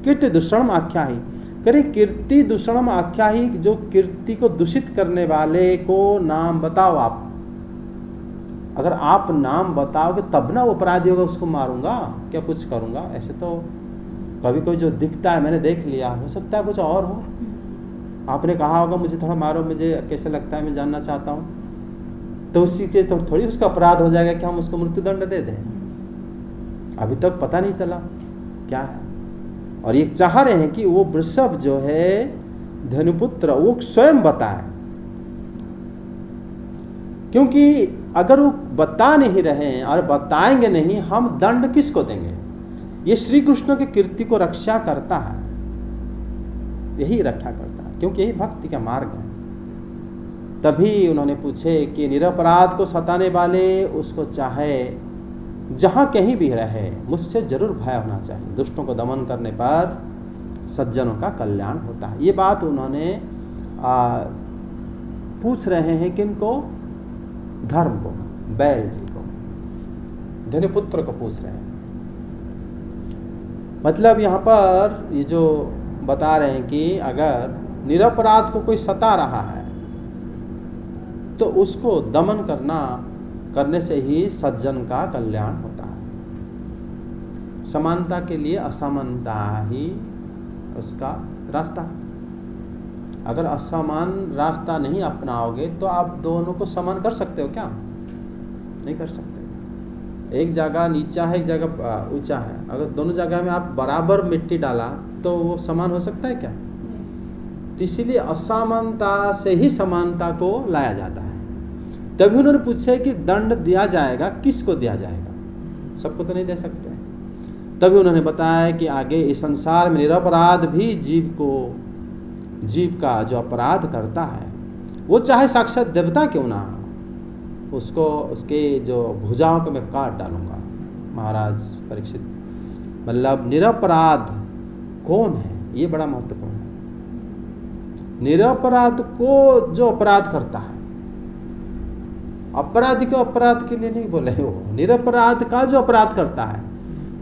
कीर्ति दूषणम आख्याही। करें कीर्ति दूषणम आख्याही, जो कीर्ति को दूषित करने वाले को नाम बताओ आप। अगर आप नाम बताओगे तब ना वो अपराधी होगा, उसको मारूंगा क्या कुछ करूंगा। ऐसे तो कभी कोई जो दिखता है मैंने देख लिया, हो सकता है कुछ और हो। आपने कहा होगा मुझे थोड़ा मारो, मुझे कैसे लगता है, मैं जानना चाहता हूँ, तो उसी के तो थोड़ी उसका अपराध हो जाएगा कि हम उसको मृत्युदंड दे दें। अभी तक पता नहीं चला क्या है। और ये चाह रहे हैं कि वो वृषभ जो है धनुपुत्र वो स्वयं बताए, क्योंकि अगर वो बता नहीं रहे और बताएंगे नहीं, हम दंड किसको देंगे। ये श्री कृष्ण की कीर्ति को रक्षा करता है, यही रक्षा करता है, क्योंकि यही भक्ति का मार्ग है। तभी उन्होंने पूछे कि निरपराध को सताने वाले उसको चाहे जहां कहीं भी रहे, मुझसे जरूर भय होना चाहिए। दुष्टों को दमन करने पर सज्जनों का कल्याण होता है। ये बात उन्होंने पूछ रहे हैं किनको? धर्म को, बैल जी को, धनुपुत्र को पूछ रहे हैं। मतलब यहाँ पर ये जो बता रहे हैं कि अगर निरपराध को कोई सता रहा है तो उसको दमन करने से ही सज्जन का कल्याण होता है। समानता के लिए असमानता ही उसका रास्ता। अगर असमान रास्ता नहीं अपनाओगे तो आप दोनों को समान कर सकते हो क्या? नहीं कर सकते। एक जगह नीचा है, एक जगह ऊंचा है, अगर दोनों जगह में आप बराबर मिट्टी डाला तो वो समान हो सकता है क्या? तो इसीलिए असमानता से ही समानता को लाया जाता है। तभी उन्होंने पूछा कि दंड दिया जाएगा, किसको दिया जाएगा? सबको तो नहीं दे सकते। तभी उन्होंने बताया कि आगे इस संसार में निरपराध भी जीव का जो अपराध करता है वो चाहे साक्षात देवता क्यों ना, उसको उसके जो भुजाओं को मैं काट डालूंगा। महाराज परीक्षित, मतलब निरपराध कौन है ये बड़ा महत्वपूर्ण है। निरपराध को जो अपराध करता है, अपराधी को अपराध के लिए नहीं बोले, वो निरपराध का जो अपराध करता है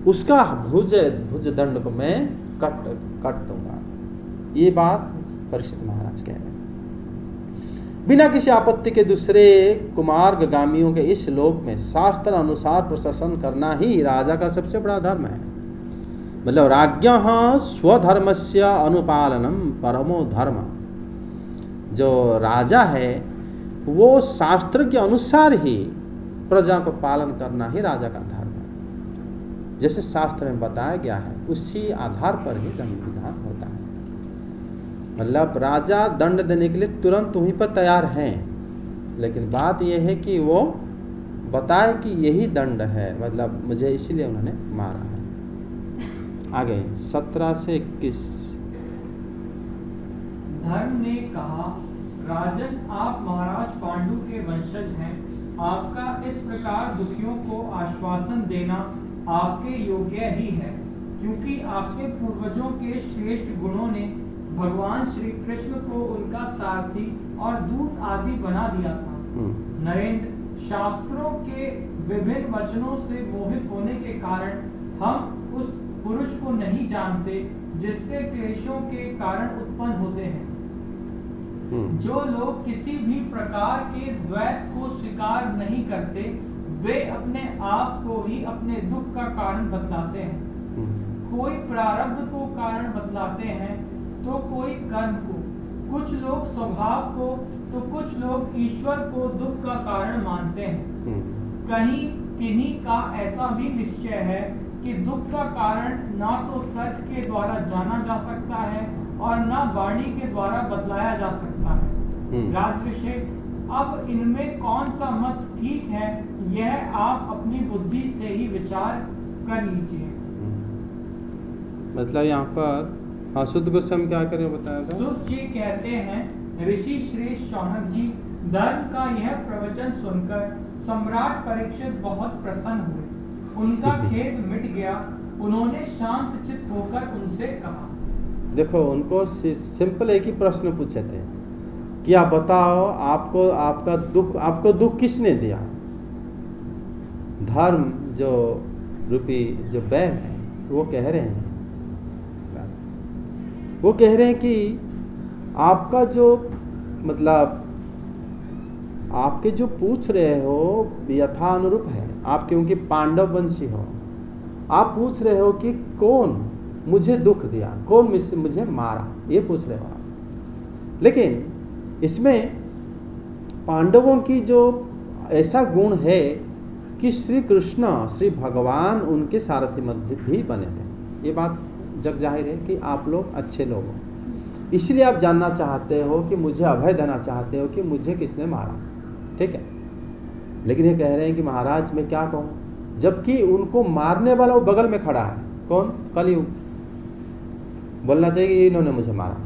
उसका भुज दंड को मैं कट दूंगा। ये बात परीक्षित महाराज कह रहे हैं। बिना किसी आपत्ति के दूसरे कुमार्गामियों के इस लोक में शास्त्र अनुसार प्रशासन करना ही राजा का सबसे बड़ा धर्म है। मतलब राज्ञः स्वधर्मस्य अनुपालनम परमो धर्म। जो राजा है वो शास्त्र के अनुसार ही प्रजा को पालन करना ही राजा का धर्म है। जैसे शास्त्र में बताया गया है उसी आधार पर ही दंड विधान होता है। मतलब राजा दंड देने के लिए तुरंत वहीं पर तैयार हैं, लेकिन बात यह है कि वो बताए कि यही दंड है, मतलब मुझे इसीलिए उन्होंने मारा है। आगे 17 से 21। धर्म ने कहा, राजन आप महाराज पांडु के वंशज हैं, आपका इस प्रकार दुखियों को आश्वासन देना आपके योग्य ही है, क्योंकि आपके पूर्वजों के श्रेष्ठ गुणों ने भगवान श्री कृष्ण को उनका सारथी और दूत आदि बना दिया था। नरेंद्र, शास्त्रों के विभिन्न वचनों से मोहित होने के कारण हम उस पुरुष को नहीं जानते जिससे क्लेशों के कारण उत्पन्न होते हैं। जो लोग किसी भी प्रकार के द्वैत को स्वीकार नहीं करते, वे अपने आप को ही अपने दुख का कारण बतलाते हैं। कोई प्रारब्ध को कारण बतलाते हैं तो कोई कर्म को, कुछ लोग स्वभाव को तो कुछ लोग ईश्वर को दुख का कारण मानते हैं। कहीं किन्हीं का ऐसा भी निश्चय है कि दुख का कारण ना तो तर्क के द्वारा जाना जा सकता है और ना वाणी के द्वारा बतलाया जा सकता है। राजऋषि, अब इनमें कौन सा मत ठीक है, यह आप अपनी बुद्धि से ही विचार कर लीजिए। मतलब यहाँ पर सुद गोस्वामी क्या करें बताया था? सुद जी कहते हैं, ऋषि श्रेष्ठ शौनक जी, धर्म का यह प्रवचन सुनकर सम्राट परीक्षित बहुत प्रसन्न हुए। उनका खेद मिट गया। उन्होंने शांत चित्त होकर उनसे कहा, देखो उनको सिंपल एक ही प्रश्न पूछे थे कि आप बताओ, आपको दुख किसने दिया? धर्म जो रूपी जो बैल है वो कह रहे हैं कि आपका जो मतलब आपके जो पूछ रहे हो यथानुरूप है, आप क्योंकि पांडव वंशी हो, आप पूछ रहे हो कि कौन मुझे दुख दिया, कौन मुझे मारा, ये पूछ रहे हो आप। लेकिन इसमें पांडवों की जो ऐसा गुण है कि श्री कृष्ण श्री भगवान उनके सारथी मध्य भी बने थे। ये बात जग जाहिर है कि आप लोग अच्छे लोग हो, इसलिए आप जानना चाहते हो कि मुझे अभय देना चाहते हो कि मुझे किसने मारा, ठीक है। लेकिन ये कह रहे हैं कि महाराज मैं क्या कहूँ, जबकि उनको मारने वाला वो बगल में खड़ा है, कौन? कलयुग। बोलना चाहिए कि इन्होंने मुझे मारा।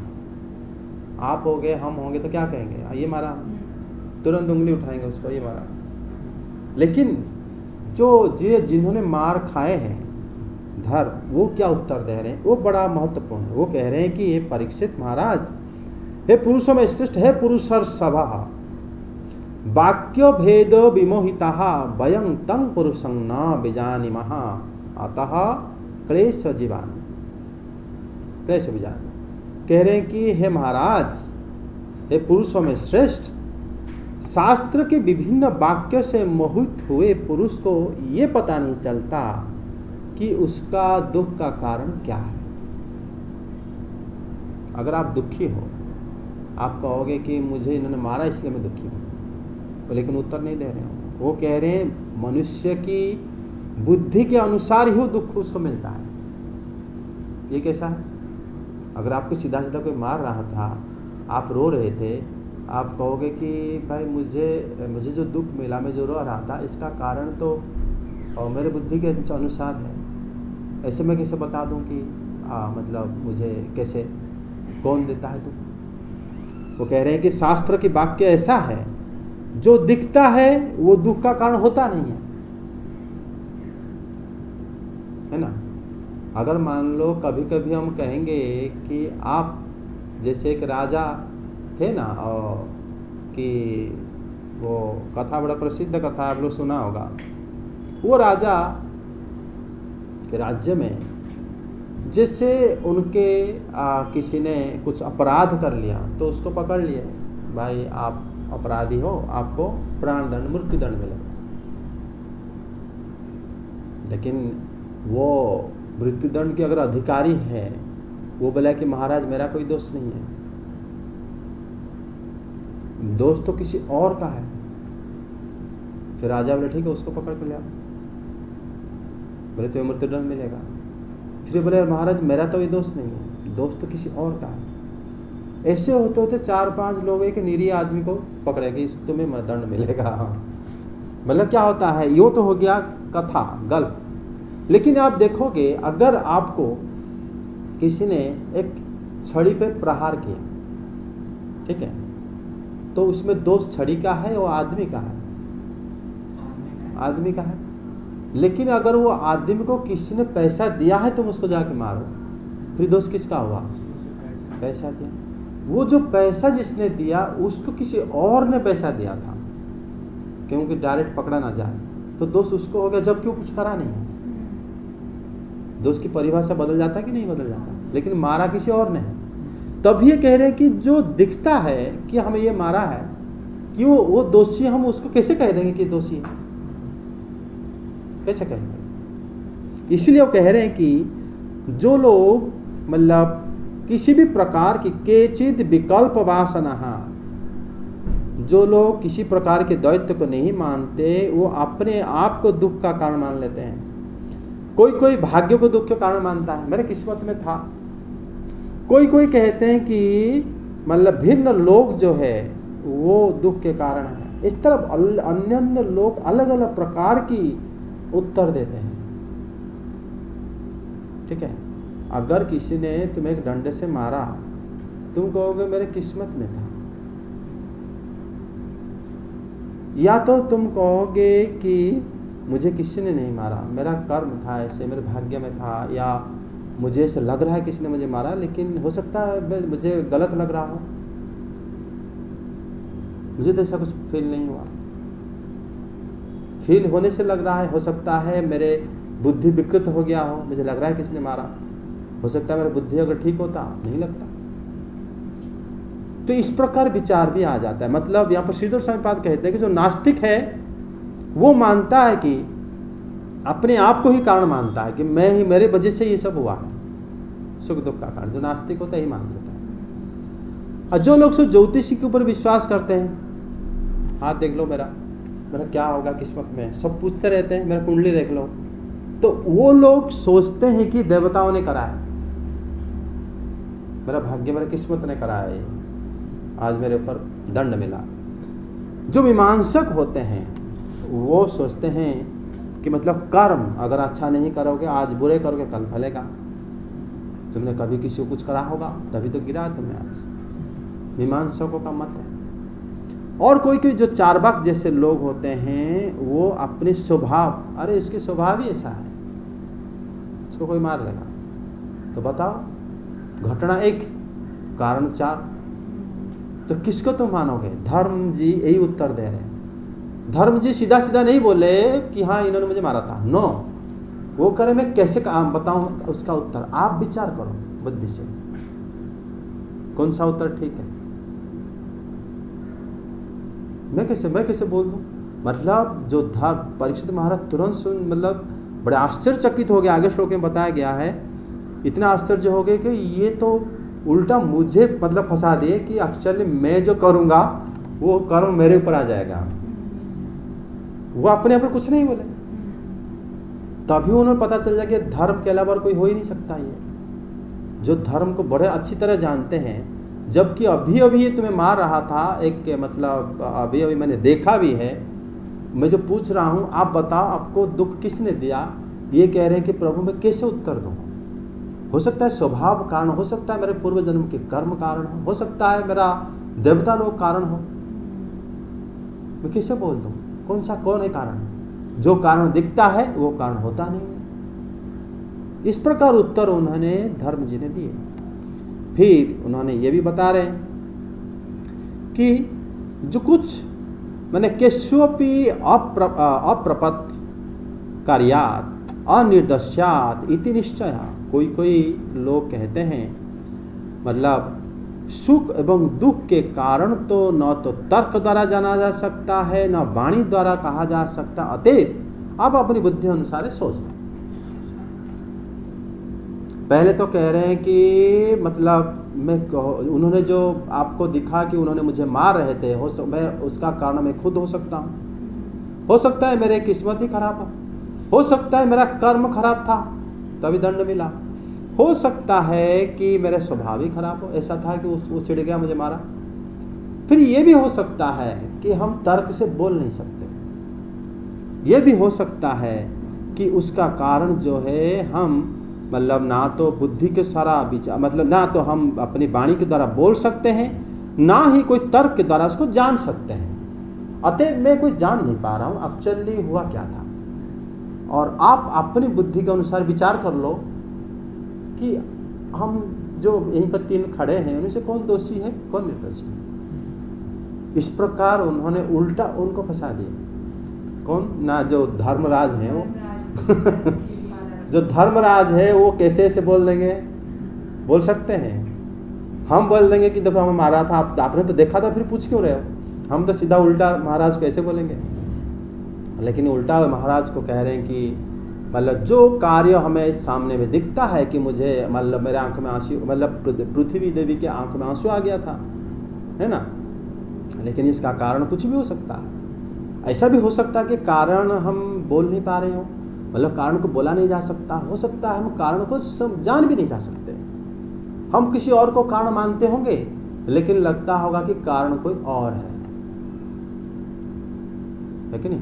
आप हो गए, हम होंगे तो क्या कहेंगे, ये मारा, तुरंत उंगली उठाएंगे उसको, ये मारा। लेकिन जो जिन्होंने मार खाए हैं धर्म, वो क्या उत्तर दे रहे हैं, वो बड़ा महत्वपूर्ण है। वो कह रहे हैं कि ये परीक्षित महाराज, हे पुरुषों में श्रेष्ठ, है पुरुषर सभा, वाक्य भेद विमोहिता वयं तं पुरुषं न बीजानीमः अतः क्लेश जीवान। क्लेश बीजान कह रहे हैं कि हे महाराज, हे पुरुषों में श्रेष्ठ, शास्त्र के विभिन्न वाक्य से मोहित हुए पुरुष को ये पता नहीं चलता कि उसका दुख का कारण क्या है। अगर आप दुखी हो, आप कहोगे कि मुझे इन्होंने मारा इसलिए मैं दुखी हूँ, तो लेकिन उत्तर नहीं दे रहे हो। वो कह रहे हैं मनुष्य की बुद्धि के अनुसार ही वो दुख उसको मिलता है। ये कैसा है? अगर आपको सीधा सीधा कोई मार रहा था, आप रो रहे थे, आप कहोगे कि भाई मुझे जो दुख मिला, मैं जो रो रहा था, इसका कारण तो और मेरे बुद्धि के अनुसार है। ऐसे मैं कैसे बता दूं कि मतलब मुझे कैसे, कौन देता है दुख? वो कह रहे हैं कि शास्त्र की वाक्य ऐसा है, जो दिखता है वो दुख का कारण होता नहीं है ना। अगर मान लो कभी कभी हम कहेंगे कि आप जैसे एक राजा थे ना, और कि वो कथा बड़ा प्रसिद्ध कथा आप लोग सुना होगा। वो राजा के राज्य में जैसे उनके किसी ने कुछ अपराध कर लिया तो उसको पकड़ लिए, भाई आप अपराधी हो, आपको प्राणदंड मृत्युदंड मिलेगा। लेकिन वो मृत्युदंड के अगर अधिकारी है, वो बोला कि महाराज मेरा कोई दोष नहीं है, दोष तो किसी और का है। फिर राजा बोले ठीक है, उसको पकड़ कर ले आओ, बोले तो मृत्युदंड मिलेगा। फिर बोले महाराज मेरा तो ये दोष नहीं है, दोष तो किसी और का है। ऐसे होते होते 4-5 लोग एक निरीह आदमी को पकड़ेंगे, तुम्हें दंड मिलेगा। मतलब क्या होता है, यो तो हो गया कथा गल्प। लेकिन आप देखोगे अगर आपको किसी ने एक छड़ी पे प्रहार किया, ठीक है, तो उसमें दोष छड़ी का है और आदमी का है? आदमी का है। लेकिन अगर वो आदमी को किसी ने पैसा दिया है तुम उसको जाके मारो, फिर दोष किसका हुआ? पैसा दिया। वो जो पैसा जिसने दिया उसको किसी और ने पैसा दिया था, क्योंकि डायरेक्ट पकड़ा ना जाए, तो दोष उसको हो गया, जबकि वो कुछ करा नहीं है। दोष की परिभाषा बदल जाता है कि नहीं बदल जाता? लेकिन मारा किसी और ने है। तब ये कह रहे हैं कि जो दिखता है कि हमें ये मारा है, कि वो दोषी, हम उसको कैसे कह देंगे कि दोषी है? कैसे कहेंगे? इसलिए वो कह रहे हैं कि जो लोग मतलब किसी भी प्रकार की केचिद विकल्प वासना, जो लोग किसी प्रकार के द्वैत को नहीं मानते, वो अपने आप को दुख का कारण मान लेते हैं। कोई भाग्य को दुख के कारण मानता है, मेरे किस्मत में था। कोई कहते हैं कि मतलब भिन्न लोग जो है वो दुख के कारण है। इस तरह अन्य लोग अलग अलग प्रकार की उत्तर देते हैं। ठीक है, अगर किसी ने तुम्हें एक डंडे से मारा, तुम कहोगे मेरे किस्मत में था, या तो तुम कहोगे कि मुझे किसी ने नहीं मारा, मेरा कर्म था ऐसे, मेरे भाग्य में था, या मुझे ऐसे लग रहा है किसी ने मुझे मारा, लेकिन हो सकता है मुझे गलत लग रहा हो, मुझे तो ऐसा कुछ फील नहीं हुआ। फील होने से लग रहा है, हो सकता है मेरे बुद्धि विकृत हो गया हो, मुझे लग रहा है किसी ने मारा, हो सकता है मेरी बुद्धि अगर ठीक होता नहीं लगता। तो इस प्रकार विचार भी आ जाता है। मतलब यहाँ पर श्रीधर स्वामीपाद कहते हैं कि जो नास्तिक है वो मानता है कि अपने आप को ही कारण मानता है कि मैं ही, मेरे वजह से ये सब हुआ है, सुख दुख का कारण। जो नास्तिक होता है ही मान लेता है। और जो लोग सिर्फ ज्योतिषी के ऊपर विश्वास करते हैं, हाथ देख लो मेरा क्या होगा किस्मत में, सब पूछते रहते हैं, मेरा कुंडली देख लो, तो वो लोग सोचते हैं कि देवताओं ने करा है, मेरा भाग्य, मेरा किस्मत ने करा है, आज मेरे ऊपर दंड मिला। जो मीमांसक होते हैं वो सोचते हैं कि मतलब कर्म अगर अच्छा नहीं करोगे, आज बुरे करोगे कल फलेगा। तुमने कभी किसी को कुछ करा होगा तभी तो गिरा तुमने आज। मीमांसकों का मत है। और कोई जो चार्वाक जैसे लोग होते हैं वो अपने स्वभाव, अरे इसके स्वभाव ही ऐसा है, इसको कोई मार लेगा, तो बताओ घटना एक कारण चार, तो किसको तुम मानोगे? धर्म जी यही उत्तर दे रहे हैं। धर्म जी सीधा सीधा नहीं बोले कि हाँ इन्होंने मुझे मारा था, नो, वो करे मैं कैसे बताऊं उसका उत्तर। आप विचार करो बुद्धि से, कौन सा उत्तर ठीक है। मैं कैसे बोल दूं? मतलब जो धर्म, परीक्षित महाराज तुरंत सुन, मतलब बड़े आश्चर्यचकित हो गया। आगे श्लोक में बताया गया है, इतना आश्चर्य हो गए कि ये तो उल्टा मुझे मतलब फंसा दिए कि एक्चुअली मैं जो करूंगा वो कर्म मेरे ऊपर आ जाएगा। वो अपने आप कुछ नहीं बोले, तभी उन्हें पता चल जाए कि धर्म के अलावा कोई हो ही नहीं सकता। ये जो धर्म को बड़े अच्छी तरह जानते हैं, जबकि अभी अभी ये तुम्हें मार रहा था, एक मतलब अभी अभी मैंने देखा भी है, मैं जो पूछ रहा हूँ आप बताओ आपको दुख किसने दिया, ये कह रहे हैं कि प्रभु मैं कैसे उत्तर दूँ। हो सकता है स्वभाव कारण, हो सकता है मेरे पूर्व जन्म के कर्म कारण हो सकता है मेरा देवता लोग कारण हो, मैं कैसे बोल दूँ कौन है कारण? जो कारण दिखता है वो कारण होता नहीं है। इस प्रकार उत्तर उन्होंने धर्म जी ने दिए। फिर उन्होंने ये भी बता रहे हैं कि जो कुछ मैंने केश्वपि अप्रपत कार्यात अनिर्दस्यात इति निश्चय। कोई लोग कहते हैं मतलब सुख एवं दुख के कारण तो न तो तर्क द्वारा जाना जा सकता है, न वाणी द्वारा कहा जा सकता, अतएव आप अपनी बुद्धि अनुसार सोच लें। पहले तो कह रहे हैं कि मतलब उन्होंने जो आपको दिखा कि उन्होंने मुझे मार रहे थे, मैं उसका कारण मैं खुद हो सकता हूँ। हो सकता है मेरे किस्मत ही खराब हो सकता है मेरा कर्म खराब था तभी दंड मिला, हो सकता है कि मेरे स्वभाव ही खराब हो, ऐसा था कि वो चिढ़ गया मुझे मारा। फिर ये भी हो सकता है कि हम तर्क से बोल नहीं सकते। ये भी हो सकता है कि उसका कारण जो है हम मतलब ना तो बुद्धि के सारा विचार, मतलब ना तो हम अपनी वाणी के द्वारा बोल सकते हैं, ना ही कोई तर्क के द्वारा उसको जान सकते हैं। अतः मैं कोई जान नहीं पा रहा हूँ एक्चुअली हुआ क्या था। और आप अपनी बुद्धि के अनुसार विचार कर लो कि हम जो यहीं पर 3 खड़े हैं उनमें से कौन दोषी है, कौन निर्दोषी है। इस प्रकार उन्होंने उल्टा उनको फंसा दिया। कौन ना, जो धर्मराज है वो जो धर्मराज है वो कैसे ऐसे बोल देंगे, बोल सकते हैं। हम बोल देंगे कि देखो हमें मारा था, आपने तो देखा था, फिर पूछ क्यों रहे हो। हम तो सीधा उल्टा महाराज को ऐसे बोलेंगे। लेकिन उल्टा महाराज को कह रहे हैं कि मतलब जो कार्य हमें सामने में दिखता है कि मुझे मतलब मेरे आंख में आंसू, मतलब पृथ्वी देवी के आंख में आंसू आ गया था, है ना, लेकिन इसका कारण कुछ भी हो सकता है। ऐसा भी हो सकता है कि कारण हम बोल नहीं पा रहे हो, मतलब कारण को बोला नहीं जा सकता। हो सकता है हम कारण को जान भी नहीं जा सकते। हम किसी और को कारण मानते होंगे, लेकिन लगता होगा कि कारण कोई और है कि नहीं।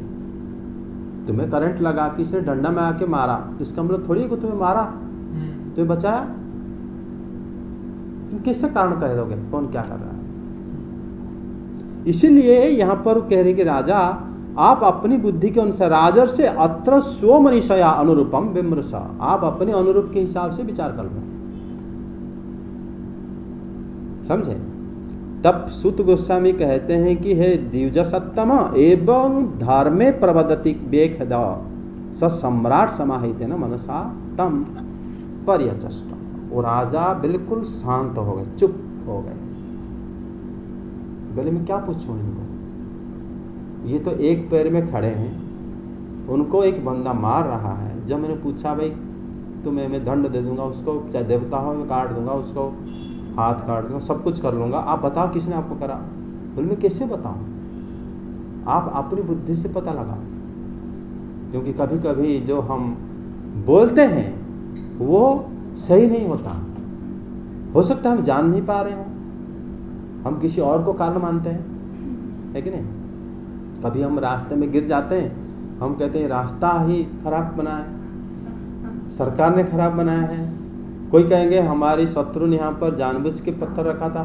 तुम्हें करंट लगा, किसी ने डंडा में आके मारा, तो इसका मतलब थोड़ी है कि तुम्हें मारा, तुम्हें बचाया। तुम कैसे कारण कह दोगे कौन क्या कर रहा है। इसीलिए यहां पर कह रहे कि राजा आप अपनी बुद्धि के अनुसार राजर से अत्र स्व मनीषया अनुरूपम विमृश, आप अपने अनुरूप के हिसाब से विचार कर लो, समझे। तब सूत गोस्वामी कहते हैं कि हे द्विज सत्तम एवं धर्मे प्रवदति बेखद स सम्राट समाहित न मनसा तम पर्यचष्ट। वो राजा बिल्कुल शांत हो गए, चुप हो गए। बोले मैं क्या पूछूं इनको, ये तो एक पैर में खड़े हैं, उनको एक बंदा मार रहा है। जब मैंने पूछा भाई तुम्हें मैं दंड दे दूंगा, उसको चाहे देवता हो मैं काट दूंगा, उसको हाथ काट दूंगा, सब कुछ कर लूंगा, आप बताओ किसने आपको करा। बोले मैं कैसे बताऊं, आप अपनी बुद्धि से पता लगाओ। क्योंकि कभी कभी जो हम बोलते हैं वो सही नहीं होता। हो सकता है हम जान नहीं पा रहे हो, हम किसी और को कारण मानते हैं, है कि नहीं। कभी हम रास्ते में गिर जाते हैं, हम कहते हैं रास्ता ही खराब बना है, सरकार ने खराब बनाया है। कोई कहेंगे हमारी शत्रु ने यहाँ पर जानबूझ के पत्थर रखा था।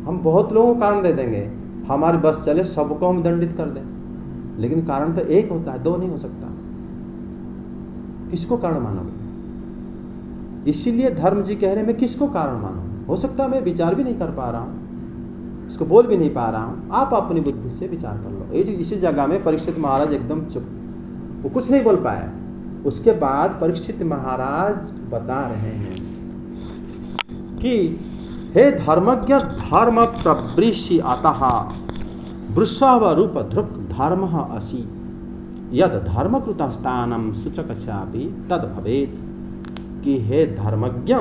हम बहुत लोगों को कारण दे देंगे, हमारी बस चले सबको हम दंडित कर दें, लेकिन कारण तो एक होता है, दो नहीं हो सकता। किसको कारण मानोगे। इसीलिए धर्म जी कह रहे हैं मैं किसको कारण मानूं। हो सकता है मैं विचार भी नहीं कर पा रहा हूं, इसको बोल भी नहीं पा रहा हूं। आप अपनी बुद्धि से विचार कर लो। इसी जगह में परीक्षित महाराज एकदम चुप, वो कुछ नहीं बोल पाया। उसके बाद परीक्षित महाराज बता रहे हैं कि हे धर्मज्ञ धर्म प्रवृषि अतः वृषभ रूप धृक धर्म असि यद धर्मकृत स्थानम सूचकस्यापि तद भवेत्। कि हे धर्मज्ञ,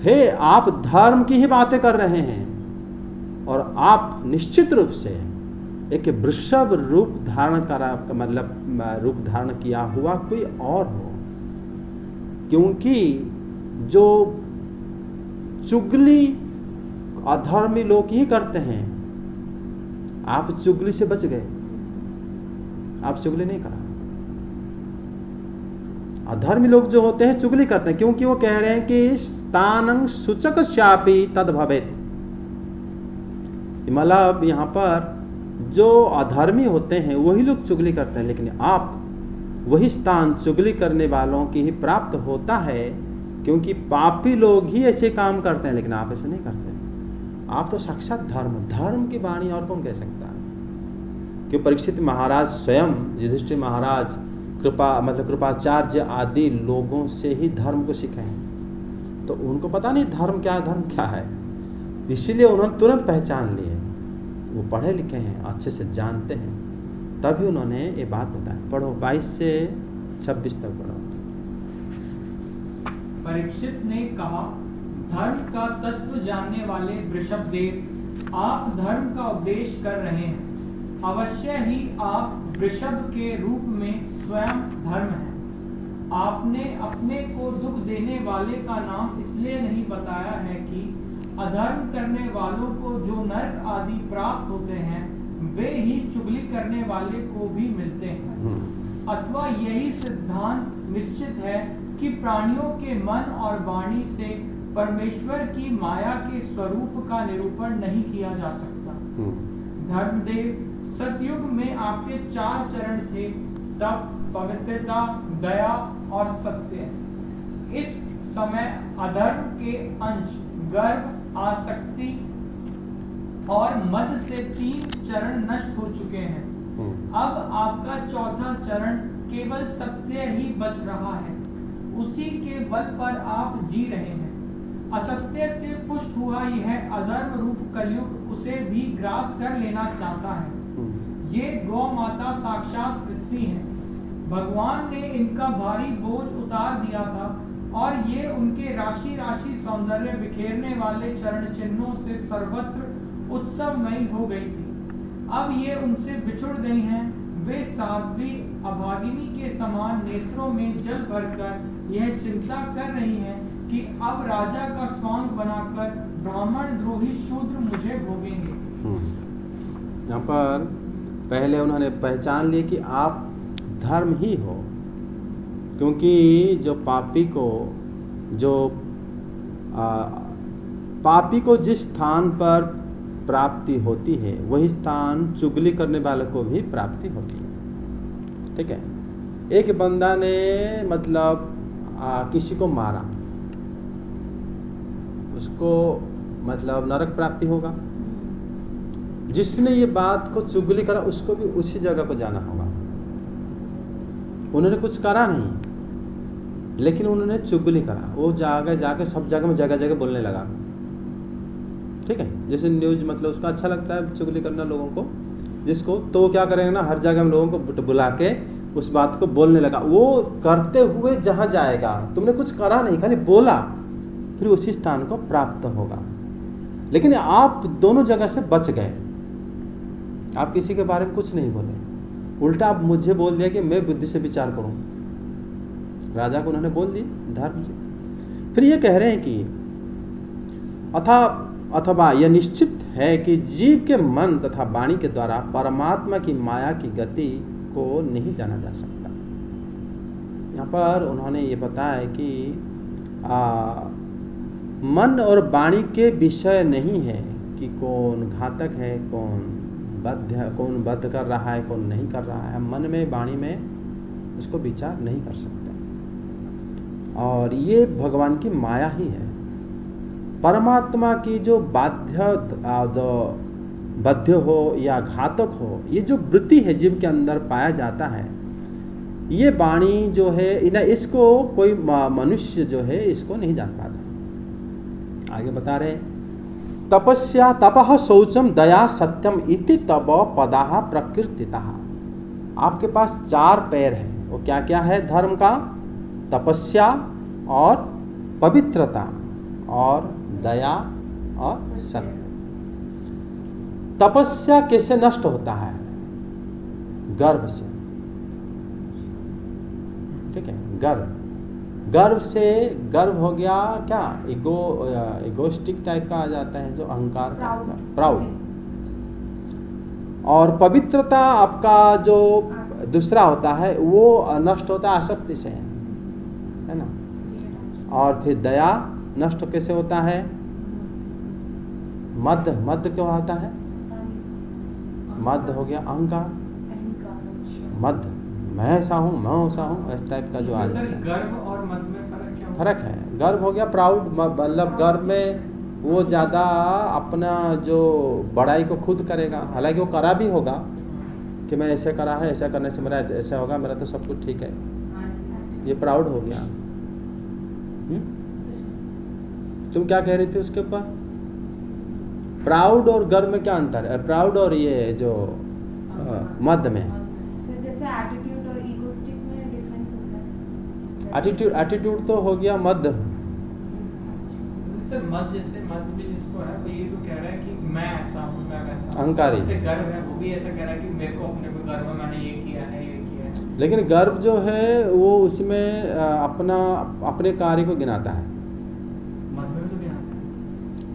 हे आप धर्म की ही बातें कर रहे हैं और आप निश्चित रूप से एक वृषभ रूप धारण करा, मतलब रूप धारण किया हुआ कोई और हो। क्योंकि जो चुगली अधर्मी लोग ही करते हैं, आप चुगली से बच गए, आप चुगली नहीं करा। अधर्मी लोग जो होते हैं चुगली करते हैं, क्योंकि वो कह रहे हैं कि स्थानं सूचकस्यापि तद भवेत्। मतलब यहाँ पर जो अधर्मी होते हैं वही लोग चुगली करते हैं, लेकिन आप वही स्थान चुगली करने वालों की ही प्राप्त होता है। क्योंकि पापी लोग ही ऐसे काम करते हैं, लेकिन आप ऐसे नहीं करते। आप तो साक्षात धर्म की वाणी और कौन कह सकता है। कि परीक्षित महाराज स्वयं युधिष्ठिर महाराज कृपाचार्य आदि लोगों से ही धर्म को सीखे हैं, तो उनको पता नहीं धर्म क्या है। इसीलिए उन्होंने तुरंत पहचान लिए, वो पढ़े लिखे हैं, अच्छे से जानते हैं, तभी उन्होंने ये बात बताई। पढ़ो 22 से 26 तक पढ़ो। परीक्षित ने कहा, धर्म का तत्व जानने वाले वृषभदेव, आप धर्म का उपदेश कर रहे हैं। अवश्य ही आप वृषभ के रूप में स्वयं धर्म हैं। आपने अपने को दुख देने वाले का नाम इसलिए नहीं बताया है कि अधर्म करने वालों को जो नरक आदि प्राप्त होते हैं वे ही चुगली करने वाले को भी मिलते हैं। अथवा यही सिद्धांत निश्चित है कि प्राणियों के मन और वाणी से परमेश्वर की माया के स्वरूप का निरूपण नहीं किया जा सकता। धर्मदेव, सतयुग में आपके 4 चरण थे, तप, पवित्रता, दया और सत्य। इस समय अधर्म के अंश गर्व, आसक्ति और मद से 3 चरण नष्ट हो चुके हैं। अब आपका चौथा चरण केवल सत्य ही बच रहा है। उसी के बल पर आप जी रहे हैं। असत्य से पुष्ट हुआ यह अधर्म रूप कलयुग उसे भी ग्रास कर लेना चाहता है। ये गौ माता साक्षात पृथ्वी है। भगवान ने इनका भारी बोझ उतार दिया था और ये उनके राशि राशि सौंदर्य बिखेरने वाले चरण चिन्हों से सर्वत्र उत्सवमयी हो गई थी। अब ये उनसे बिछुड़ गई हैं। वे साध्वी अभागिनी के समान नेत्रों में जल भरकर यह चिंता कर रही हैं कि अब राजा का स्वांग बनाकर ब्राह्मण द्रोही शूद्र मुझे भोगेंगे। यहाँ पर पहले उन्होंने पहचान लिया कि आप धर्म ही हो, क्योंकि जो पापी को जिस स्थान पर प्राप्ति होती है वही स्थान चुगली करने वाले को भी प्राप्ति होती है। ठीक है, एक बंदा ने मतलब किसी को मारा, उसको मतलब नरक प्राप्ति होगा। जिसने ये बात को चुगली करा उसको भी उसी जगह को जाना होगा। उन्होंने कुछ करा नहीं, लेकिन उन्होंने चुगली करा। वो जाके सब जगह में जगह जगह बोलने लगा। ठीक है, जैसे न्यूज मतलब उसको अच्छा लगता है चुगली करना लोगों को, जिसको तो क्या करेंगे ना, हर जगह में लोगों को बुला के उस बात को बोलने लगा। वो करते हुए जहाँ जाएगा, तुमने कुछ करा नहीं, खाली बोला, फिर उसी स्थान को प्राप्त होगा। लेकिन आप दोनों जगह से बच गए। आप किसी के बारे में कुछ नहीं बोले, उल्टा आप मुझे बोल दिया कि मैं बुद्धि से विचार करूं। राजा को उन्होंने बोल दी धर्म से। फिर ये कह रहे हैं कि अथवा यह निश्चित है कि जीव के मन तथा वाणी के द्वारा परमात्मा की माया की गति को नहीं जाना जा सकता। यहाँ पर उन्होंने ये बताया कि मन और वाणी के विषय नहीं है कि कौन घातक है, कौन वध कर रहा है, कौन नहीं कर रहा है। हम मन में वाणी में उसको विचार नहीं कर सकते। और ये भगवान की माया ही है। परमात्मा की जो बाध्य हो या घातक हो, ये जो वृत्ति है जीव के अंदर पाया जाता है, ये वाणी जो है इसको कोई मनुष्य जो है इसको नहीं जान पाता। आगे बता रहे, तपस्या तपः शौचम दया सत्यम इति तप पदाः प्रकृतितः। आपके पास 4 पैर हैं। वो क्या क्या है धर्म का? तपस्या और पवित्रता और दया और सत्य। तपस्या कैसे नष्ट होता है? गर्व से। ठीक है, गर्व से गर्व हो गया क्या, इगोस्टिक टाइप का आ जाता है, जो अहंकार, प्राउड। और पवित्रता आपका जो दूसरा होता है वो नष्ट होता है आसक्ति से, है ना। और फिर दया नष्ट कैसे होता है? मद क्या होता है? मद हो गया अहंकार। मद मैं ऐसा हूँ, मैं ऐसा हूँ, इस टाइप का जो आ जाता है। गर्व और मद में फर्क क्या? फर्क है। गर्व हो गया प्राउड, मतलब गर्व में वो ज़्यादा अपना जो बड़ाई को खुद करेगा, हालांकि वो करा भी होगा कि मैं ऐसे करा है, ऐसा करने से मेरा ऐसा होगा, मेरा तो सब कुछ ठीक है। ये प्राउड हो गया। तुम क्या कह रही थी उसके ऊपर? प्राउड और गर्व में क्या अंतर है? प्राउड और ये जो मद में जैसे एटीट्यूड और ईगोस्टिक में डिफरेंस होता है। एटीट्यूड तो हो गया मद। सर मद भी जिसको है वो ये तो कह रहा है कि मैं ऐसा हूँ, मैं वैसा हूँ। अहंकारी। जैसे गर्व है वो भी ऐसा कह रहा है कि मेरे को अपने को गर्व है, मैंने ये किया है, ये किया है। लेकिन गर्व जो है वो उसमें अपने कार्य को गिनाता है।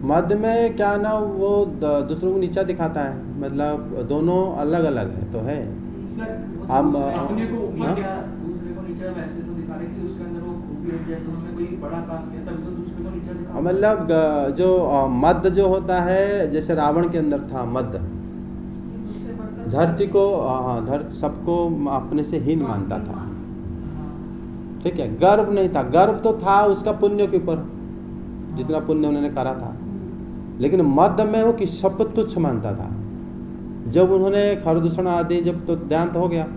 मद में क्या ना, वो दूसरों को नीचा दिखाता है, मतलब दोनों अलग अलग है तो है। हम अपने को ऊपर क्या, दूसरे को नीचा वैसे तो दिखा रहे कि उसके अंदर वो खूबी है, जैसे उसने कोई बड़ा काम किया तब तो दूसरे को नीचा दिखा। मतलब जो मद जो होता है, जैसे रावण के अंदर था मद, धरती को सबको अपने से हीन मानता था, ठीक है। गर्व नहीं था, गर्व तो था उसका पुण्य के ऊपर, जितना पुण्य उन्होंने करा था, लेकिन मध्य में वो किसी सबको तुच्छ मानता था। जब उन्होंने खरदूषण आदि जब तो ध्यान हो गया,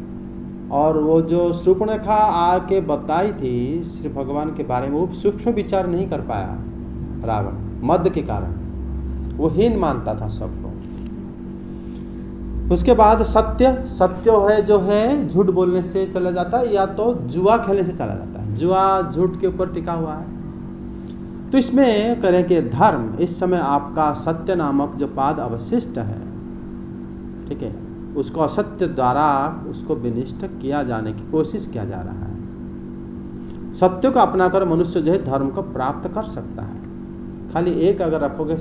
और वो जो शूर्पणखा आके बताई थी श्री भगवान के बारे में, वो सूक्ष्म विचार नहीं कर पाया रावण, मध्य के कारण वो हीन मानता था सबको। उसके बाद सत्य है जो है झूठ बोलने से चला जाता है, या तो जुआ खेलने से चला जाता है। जुआ झूठ के ऊपर टिका हुआ है। तो इसमें करें कि धर्म, इस समय आपका सत्य नामक जो पाद अवशिष्ट है, ठीक है, उसको असत्य द्वारा उसको विनिष्ट किया जाने की कोशिश किया जा रहा है। सत्य को अपनाकर मनुष्य जो है धर्म को प्राप्त कर सकता है। खाली एक अगर रखोगे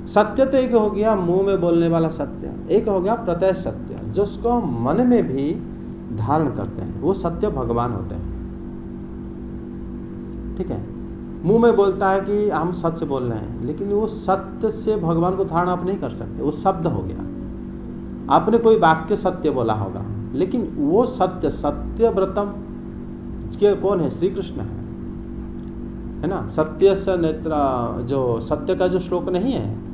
सत्य तो एक हो गया मुंह में बोलने वाला सत्य, एक हो गया प्रत्यक्ष सत्य, जो उसको मन में भी धारण करते हैं, वो सत्य भगवान होते हैं, ठीक है। मुंह में बोलता है कि हम सच बोल रहे हैं, लेकिन वो सत्य से भगवान को धारण आप नहीं कर सकते, वो शब्द हो गया। आपने कोई वाक्य सत्य बोला होगा, लेकिन वो सत्यव्रतम के कौन है? श्री कृष्ण है ना। सत्य से नेत्र, जो सत्य का जो श्लोक नहीं है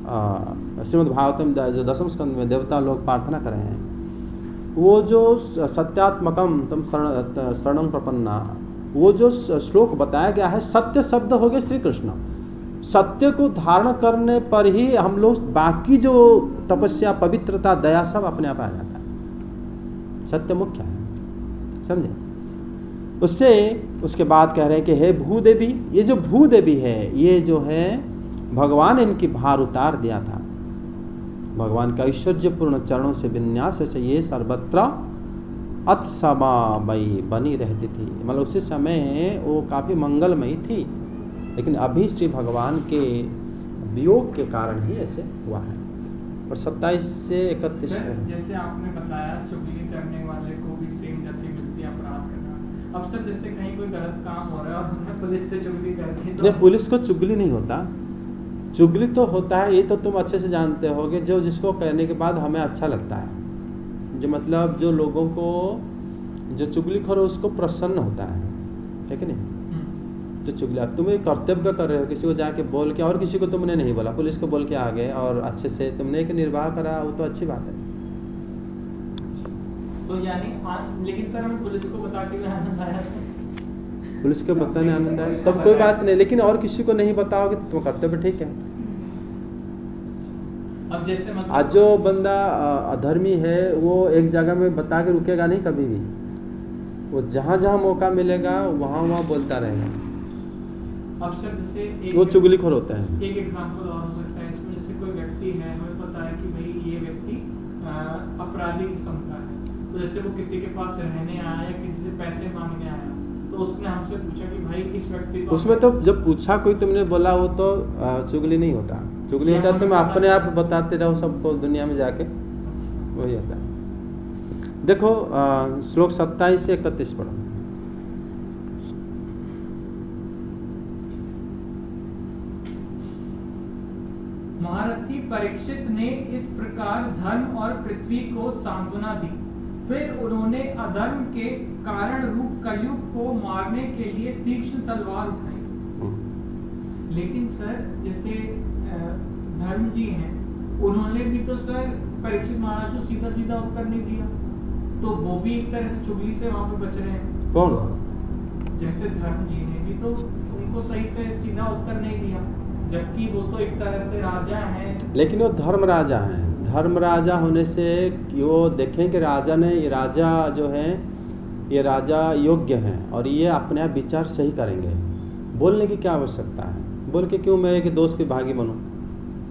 श्रीमद् भागवतम जो 10वें स्कंद में देवता लोग प्रार्थना कर रहे हैं, वो जो सत्यात्मकम तम शरणं प्रपन्ना, वो जो श्लोक बताया गया है, सत्य शब्द हो गए श्री कृष्ण। सत्य को धारण करने पर ही हम लोग बाकी जो तपस्या, पवित्रता, दया सब अपने आप आ जाता है। सत्य मुख्य है, समझे। उसके बाद कह रहे हैं कि हे भूदेवी, ये जो भूदेवी है, ये जो है भगवान इनकी भार उतार दिया था। भगवान का ऐश्वर्यपूर्ण चरणों से विन्यास से ये सर्वत्र अतसमामयी बनी रहती थी। मतलब उसी समय वो काफ़ी मंगलमयी थी, लेकिन अभी श्री भगवान के वियोग के कारण ही ऐसे हुआ है। और 27 से 31 जैसे आपने बताया चुगली करने वाले को भी सेम गति मिलती है अपराध करना। अब सर जैसे कहीं कोई गलत काम हो रहा है और हमने पुलिस से चुगली कर दी, तो पुलिस को चुगली नहीं होता, चुगली तो होता है, ये तो तुम अच्छे से जानते होगे, जो जिसको कहने के बाद हमें अच्छा लगता है, जो मतलब जो लोगों को, जो चुगलीखोर उसको प्रसन्न होता है कि नहीं। जो चुगली, तुम एक कर्तव्य कर रहे हो, किसी को जाके बोल के, और किसी को तुमने नहीं बोला, पुलिस को बोल के आ गए और अच्छे से तुमने एक निर्वाह करा, वो तो अच्छी बात है। तो यानी लेकिन सर हमें पुलिस को बता के आनंद आया, पुलिस को बताने आनंद आया तब कोई बात नहीं, लेकिन और किसी को नहीं बताओगे तो कर्तव्य ठीक है। अब जैसे मतलब आज जो बंदा अधर्मी है, वो एक जगह में बता के रुकेगा नहीं कभी भी, वो जहाँ जहाँ मौका मिलेगा वहाँ वहाँ बोलता रहेगा। अब सर जैसे वो चुगलीखोर होता है। एक एग्जांपल और हो सकता है इसमें, जैसे कोई व्यक्ति है, हमें पता है कि भाई ये व्यक्ति अपराधी किस्म का है, तो जैसे वो किसी के पास रहने आया या किसी से पैसे मांगने आया, तो उसने हमसे पूछा कि भाई इस व्यक्ति को, उसमें तो जब पूछा कोई तुमने बोला, वो तो चुगली नहीं होता। चुगली होता है तुम अपने आप बताते रहो सबको दुनिया में जाके, वही होता है। देखो श्लोक 27 से 31 पढ़ो। महारथी परीक्षित ने इस प्रकार धर्म और पृथ्वी को सांत्वना दी। फिर उन्होंने अधर्म के कारण रूप कलयुग को मारने के लिए तीक्ष्ण तलवार उठाई। लेकिन सर जैसे धर्म जी हैं, उन्होंने भी तो सर परीक्षित महाराज को सीधा सीधा उत्तर नहीं दिया, तो वो भी एक तरह से चुगली से वहां पे बच रहे हैं। कौन? तो जैसे धर्म जी ने भी तो उनको सही से सीधा उत्तर नहीं दिया, जबकि वो तो एक तरह से राजा हैं। लेकिन वो धर्म राजा हैं। धर्म राजा होने से वो देखें कि राजा ने, ये राजा जो है, ये राजा योग्य हैं और ये अपने आप विचार सही करेंगे, बोलने की क्या आवश्यकता है? बोल के क्यों मैं एक दोस्त के भागी बनूं?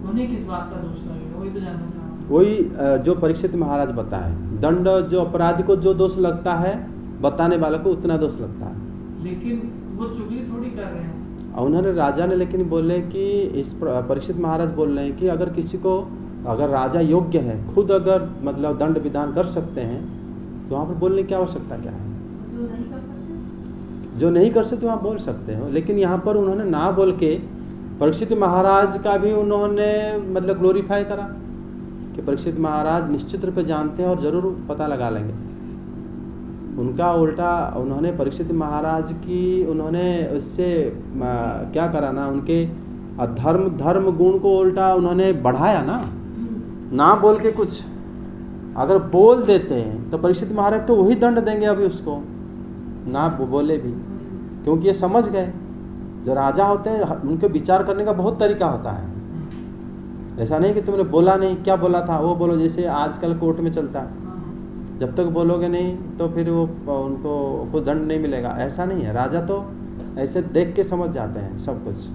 उन्हें किस बात का दोष लगेगा, वही तो जानना चाहूँगा। वही जो परीक्षित महाराज बताए, दंड जो अपराधी को जो दोष लगता है, बताने वाले को उतना दोष लगता है। लेकिन वो चुगली थोड़ी कर रहे हैं। उन्होंने, राजा ने लेकिन बोले कि इस परीक्षित महाराज बोल रहे हैं कि अगर किसी को, अगर राजा योग्य है, खुद अगर मतलब दंड विधान कर सकते हैं, तो वहाँ पर बोलने की आवश्यकता क्या है? जो नहीं कर सकते वहाँ बोल सकते हो। लेकिन यहाँ पर उन्होंने ना बोल के परीक्षित महाराज का भी उन्होंने मतलब ग्लोरीफाई करा कि परीक्षित महाराज निश्चित रूप से जानते हैं और जरूर पता लगा लेंगे। उनका उल्टा उन्होंने परीक्षित महाराज की उन्होंने उससे क्या करा ना, उनके धर्म गुण को उल्टा उन्होंने बढ़ाया ना बोल के कुछ। अगर बोल देते हैं तो परीक्षित महाराज तो वही दंड देंगे अभी उसको, ना बोले भी, क्योंकि ये समझ गए। जो राजा होते हैं उनके विचार करने का बहुत तरीका होता है। ऐसा नहीं कि तुमने बोला नहीं, क्या बोला था वो बोलो, जैसे आजकल कोर्ट में चलता है, जब तक बोलोगे नहीं तो फिर वो उनको कोई दंड नहीं मिलेगा। ऐसा नहीं है, राजा तो ऐसे देख के समझ जाते हैं सब कुछ।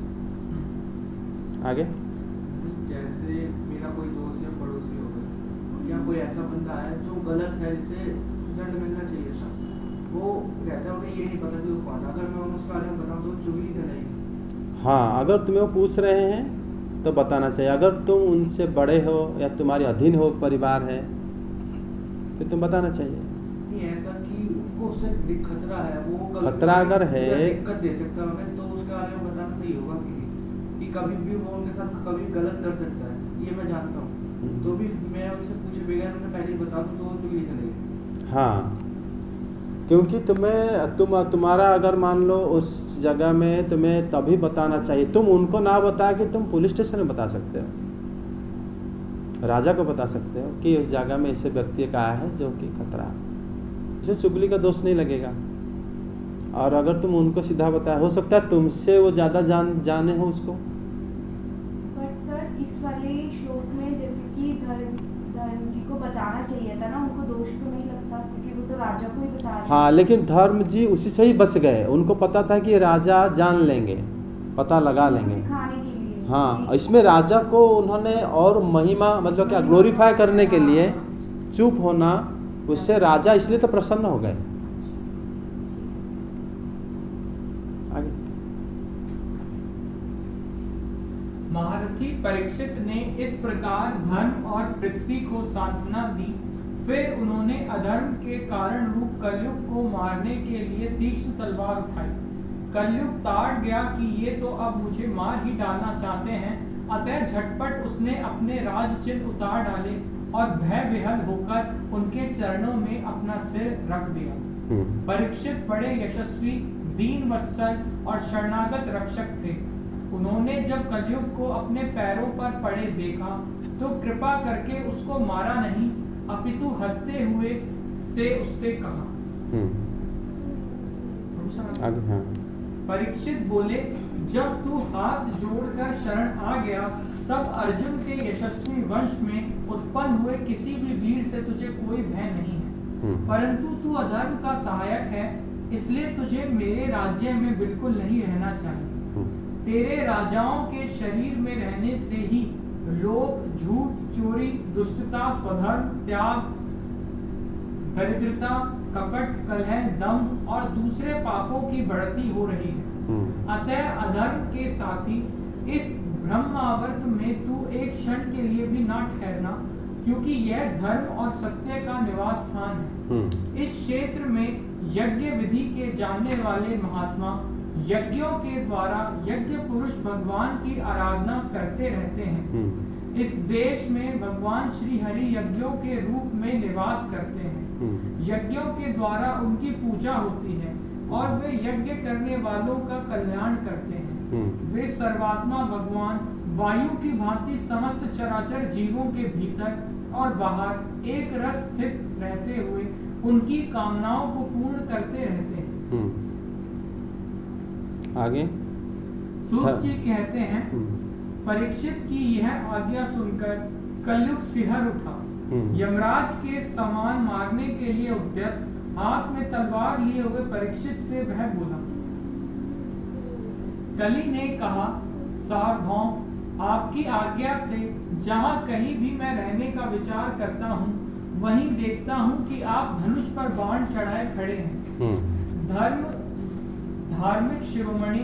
आगे जैसे मेरा कोई दोस्त या पड़ोसी होगा या कोई ऐसा बंदा है जो गलत है, जिसे दंड मिलना चाहिए था, वो कहता है उन्हें ये नहीं पता कि वो कौन है। अगर मैं उन्हें उसके बारे में बताऊँ तो चुगली करेगी। हाँ, अगर तुम्हें वो पूछ रहे हैं तो बताना चाहिए। अगर तुम उनसे बड़े हो या तुम्हारे अधीन हो, परिवार है, तो तुम बताना चाहिए। नहीं ऐसा कि उनको उससे खतरा है, वो खतरा अगर है, दिक्कत दे सकता है हमें, तो उसके बारे में बताना सही होगा कि कभी भी वो उनके साथ कभी गलत कर सकता है, ये मैं जानता हूँ। तो भी मैं उनसे पूछे बगैर उन्हें पहले ही बता दूँ तो वो चुगली करेगी। हाँ, क्योंकि तुम्हारा अगर मान लो उस जगह में तुम्हें तभी बताना चाहिए। तुम उनको ना बता के तुम पुलिस स्टेशन में बता सकते हो, राजा को बता सकते हो कि इस जगह में ऐसे व्यक्ति का है जो कि खतरा है, इसे चुगली का दोष नहीं लगेगा। और अगर तुम उनको सीधा बताया, हो सकता है तुमसे वो ज़्यादा जाने हो उसको। बट सर इस वाले श्लोक में जैसे कि धर्म जी को बताना चाहिए था ना, उनको दोष तो नहीं लगता क्योंकि वो तो राजा को ही बता रहे हैं। हाँ, लेकिन धर्म जी उसी से ही बच गए। उनको पता था कि राजा जान लेंगे, पता लगा लेंगे। सिखाने के लिए। हाँ, इसमें राजा को उन्होंने और महिमा मतलब क्या ग्लोरीफाई करने के लिए चुप होना, उससे राजा इसलिए तो प्रसन्न हो गए। आगे महारथी परीक्षित ने इस प्रकार धर्म और पृथ्वी को सांत्वना दी। फिर उन्होंने अधर्म के कारण रूप कलयुग को मारने के लिए तीक्ष्ण तलवार उठाई। कलयुग ताड़ गया कि ये तो अब मुझे मार ही डालना चाहते हैं, अतः झटपट उसने अपने राज चिन्ह उतार डाले और भय विहल होकर उनके चरणों में अपना सिर रख दिया। परीक्षित बड़े यशस्वी, दीन वत्सल और शरणागत रक्षक थे। उन्होंने जब कलयुग को अपने पैरों पर पड़े देखा तो कृपा करके उसको मारा नहीं, अपितु हंसते हुए से उससे कहा। आगे हाँ। परीक्षित बोले, जब तू हाथ जोड़कर शरण आ गया तब अर्जुन के यशस्वी वंश में उत्पन्न हुए किसी भी वीर से तुझे कोई भय नहीं है, परंतु तू अधर्म का सहायक है, इसलिए तुझे मेरे राज्य में बिल्कुल नहीं रहना चाहिए। तेरे राजाओं के शरीर में रहने से ही लोभ, झूठ, चोरी, दुष्टता, स्वधर्म, त्याग, दरिद्रता, कपट, कलह, दम्भ और दूसरे पापों की बढ़ती हो रही है। अतः अधर्म के साथी इस ब्रह्मावर्त में तू एक क्षण के लिए भी ना ठहरना, क्योंकि यह धर्म और सत्य का निवास स्थान है। इस क्षेत्र में यज्ञ विधि के जानने वाले महात्मा यज्ञों के द्वारा यज्ञ पुरुष भगवान की आराधना करते रहते हैं। इस देश में भगवान श्री हरि यज्ञों के रूप में निवास करते हैं। यज्ञों के द्वारा उनकी पूजा होती है और वे यज्ञ करने वालों का कल्याण करते हैं। वे सर्वात्मा भगवान वायु की भांति समस्त चराचर जीवों के भीतर और बाहर एक रस स्थित रहते हुए उनकी कामनाओं को पूर्ण करते रहते हैं। आगे सूत जी कहते हैं, परीक्षित की यह आज्ञा सुनकर कलयुग सिहर उठा। यमराज के समान मारने के लिए उद्यत हाथ में तलवार लिए हुए परीक्षित से वह बोला। कली ने कहा, सार्वभौम, आपकी आज्ञा से जहाँ कहीं भी मैं रहने का विचार करता हूँ वहीं देखता हूँ कि आप धनुष पर बाण चढ़ाए खड़े हैं। धार्मिक शिरोमणि,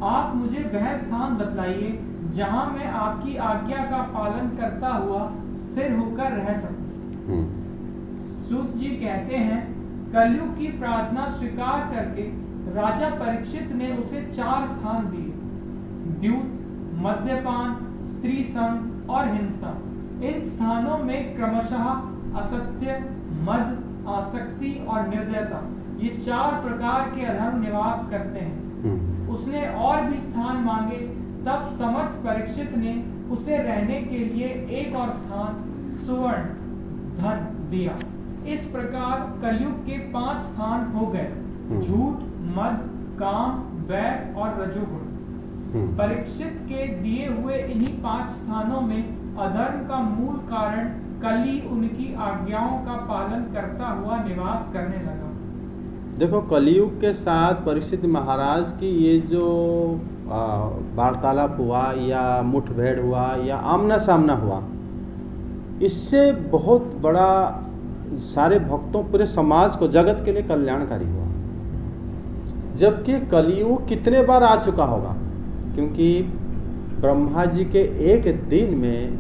आप मुझे वह स्थान बतलाइए जहाँ मैं आपकी आज्ञा का पालन करता हुआ स्थिर होकर रह सकूं। सूत जी कहते हैं, कलयुग की प्रार्थना स्वीकार करके राजा परीक्षित ने उसे 4 स्थान दिए: द्यूत, मद्यपान, स्त्री संग और हिंसा। इन स्थानों में क्रमशः असत्य, मद, आसक्ति और निर्दयता, ये 4 प्रकार के अधर्म निवास करते हैं। उसने और भी स्थान मांगे, तब समर्थ परीक्षित ने उसे रहने के लिए एक और स्थान सुवर्ण धन दिया। इस प्रकार कलयुग के 5 स्थान हो गए, झूठ, मद, काम, वैर और रजोगुण। परीक्षित के दिए हुए इन्हीं 5 स्थानों में अधर्म का मूल कारण कली उनकी आज्ञाओं का पालन करता हुआ निवास करने लगा। देखो, कलयुग के साथ परीक्षित महाराज की ये जो वार्तालाप हुआ या मुठभेड़ हुआ या आमना सामना हुआ, इससे बहुत बड़ा सारे भक्तों, पूरे समाज को, जगत के लिए कल्याणकारी हुआ। जबकि कलयुग कितने बार आ चुका होगा, क्योंकि ब्रह्मा जी के एक दिन में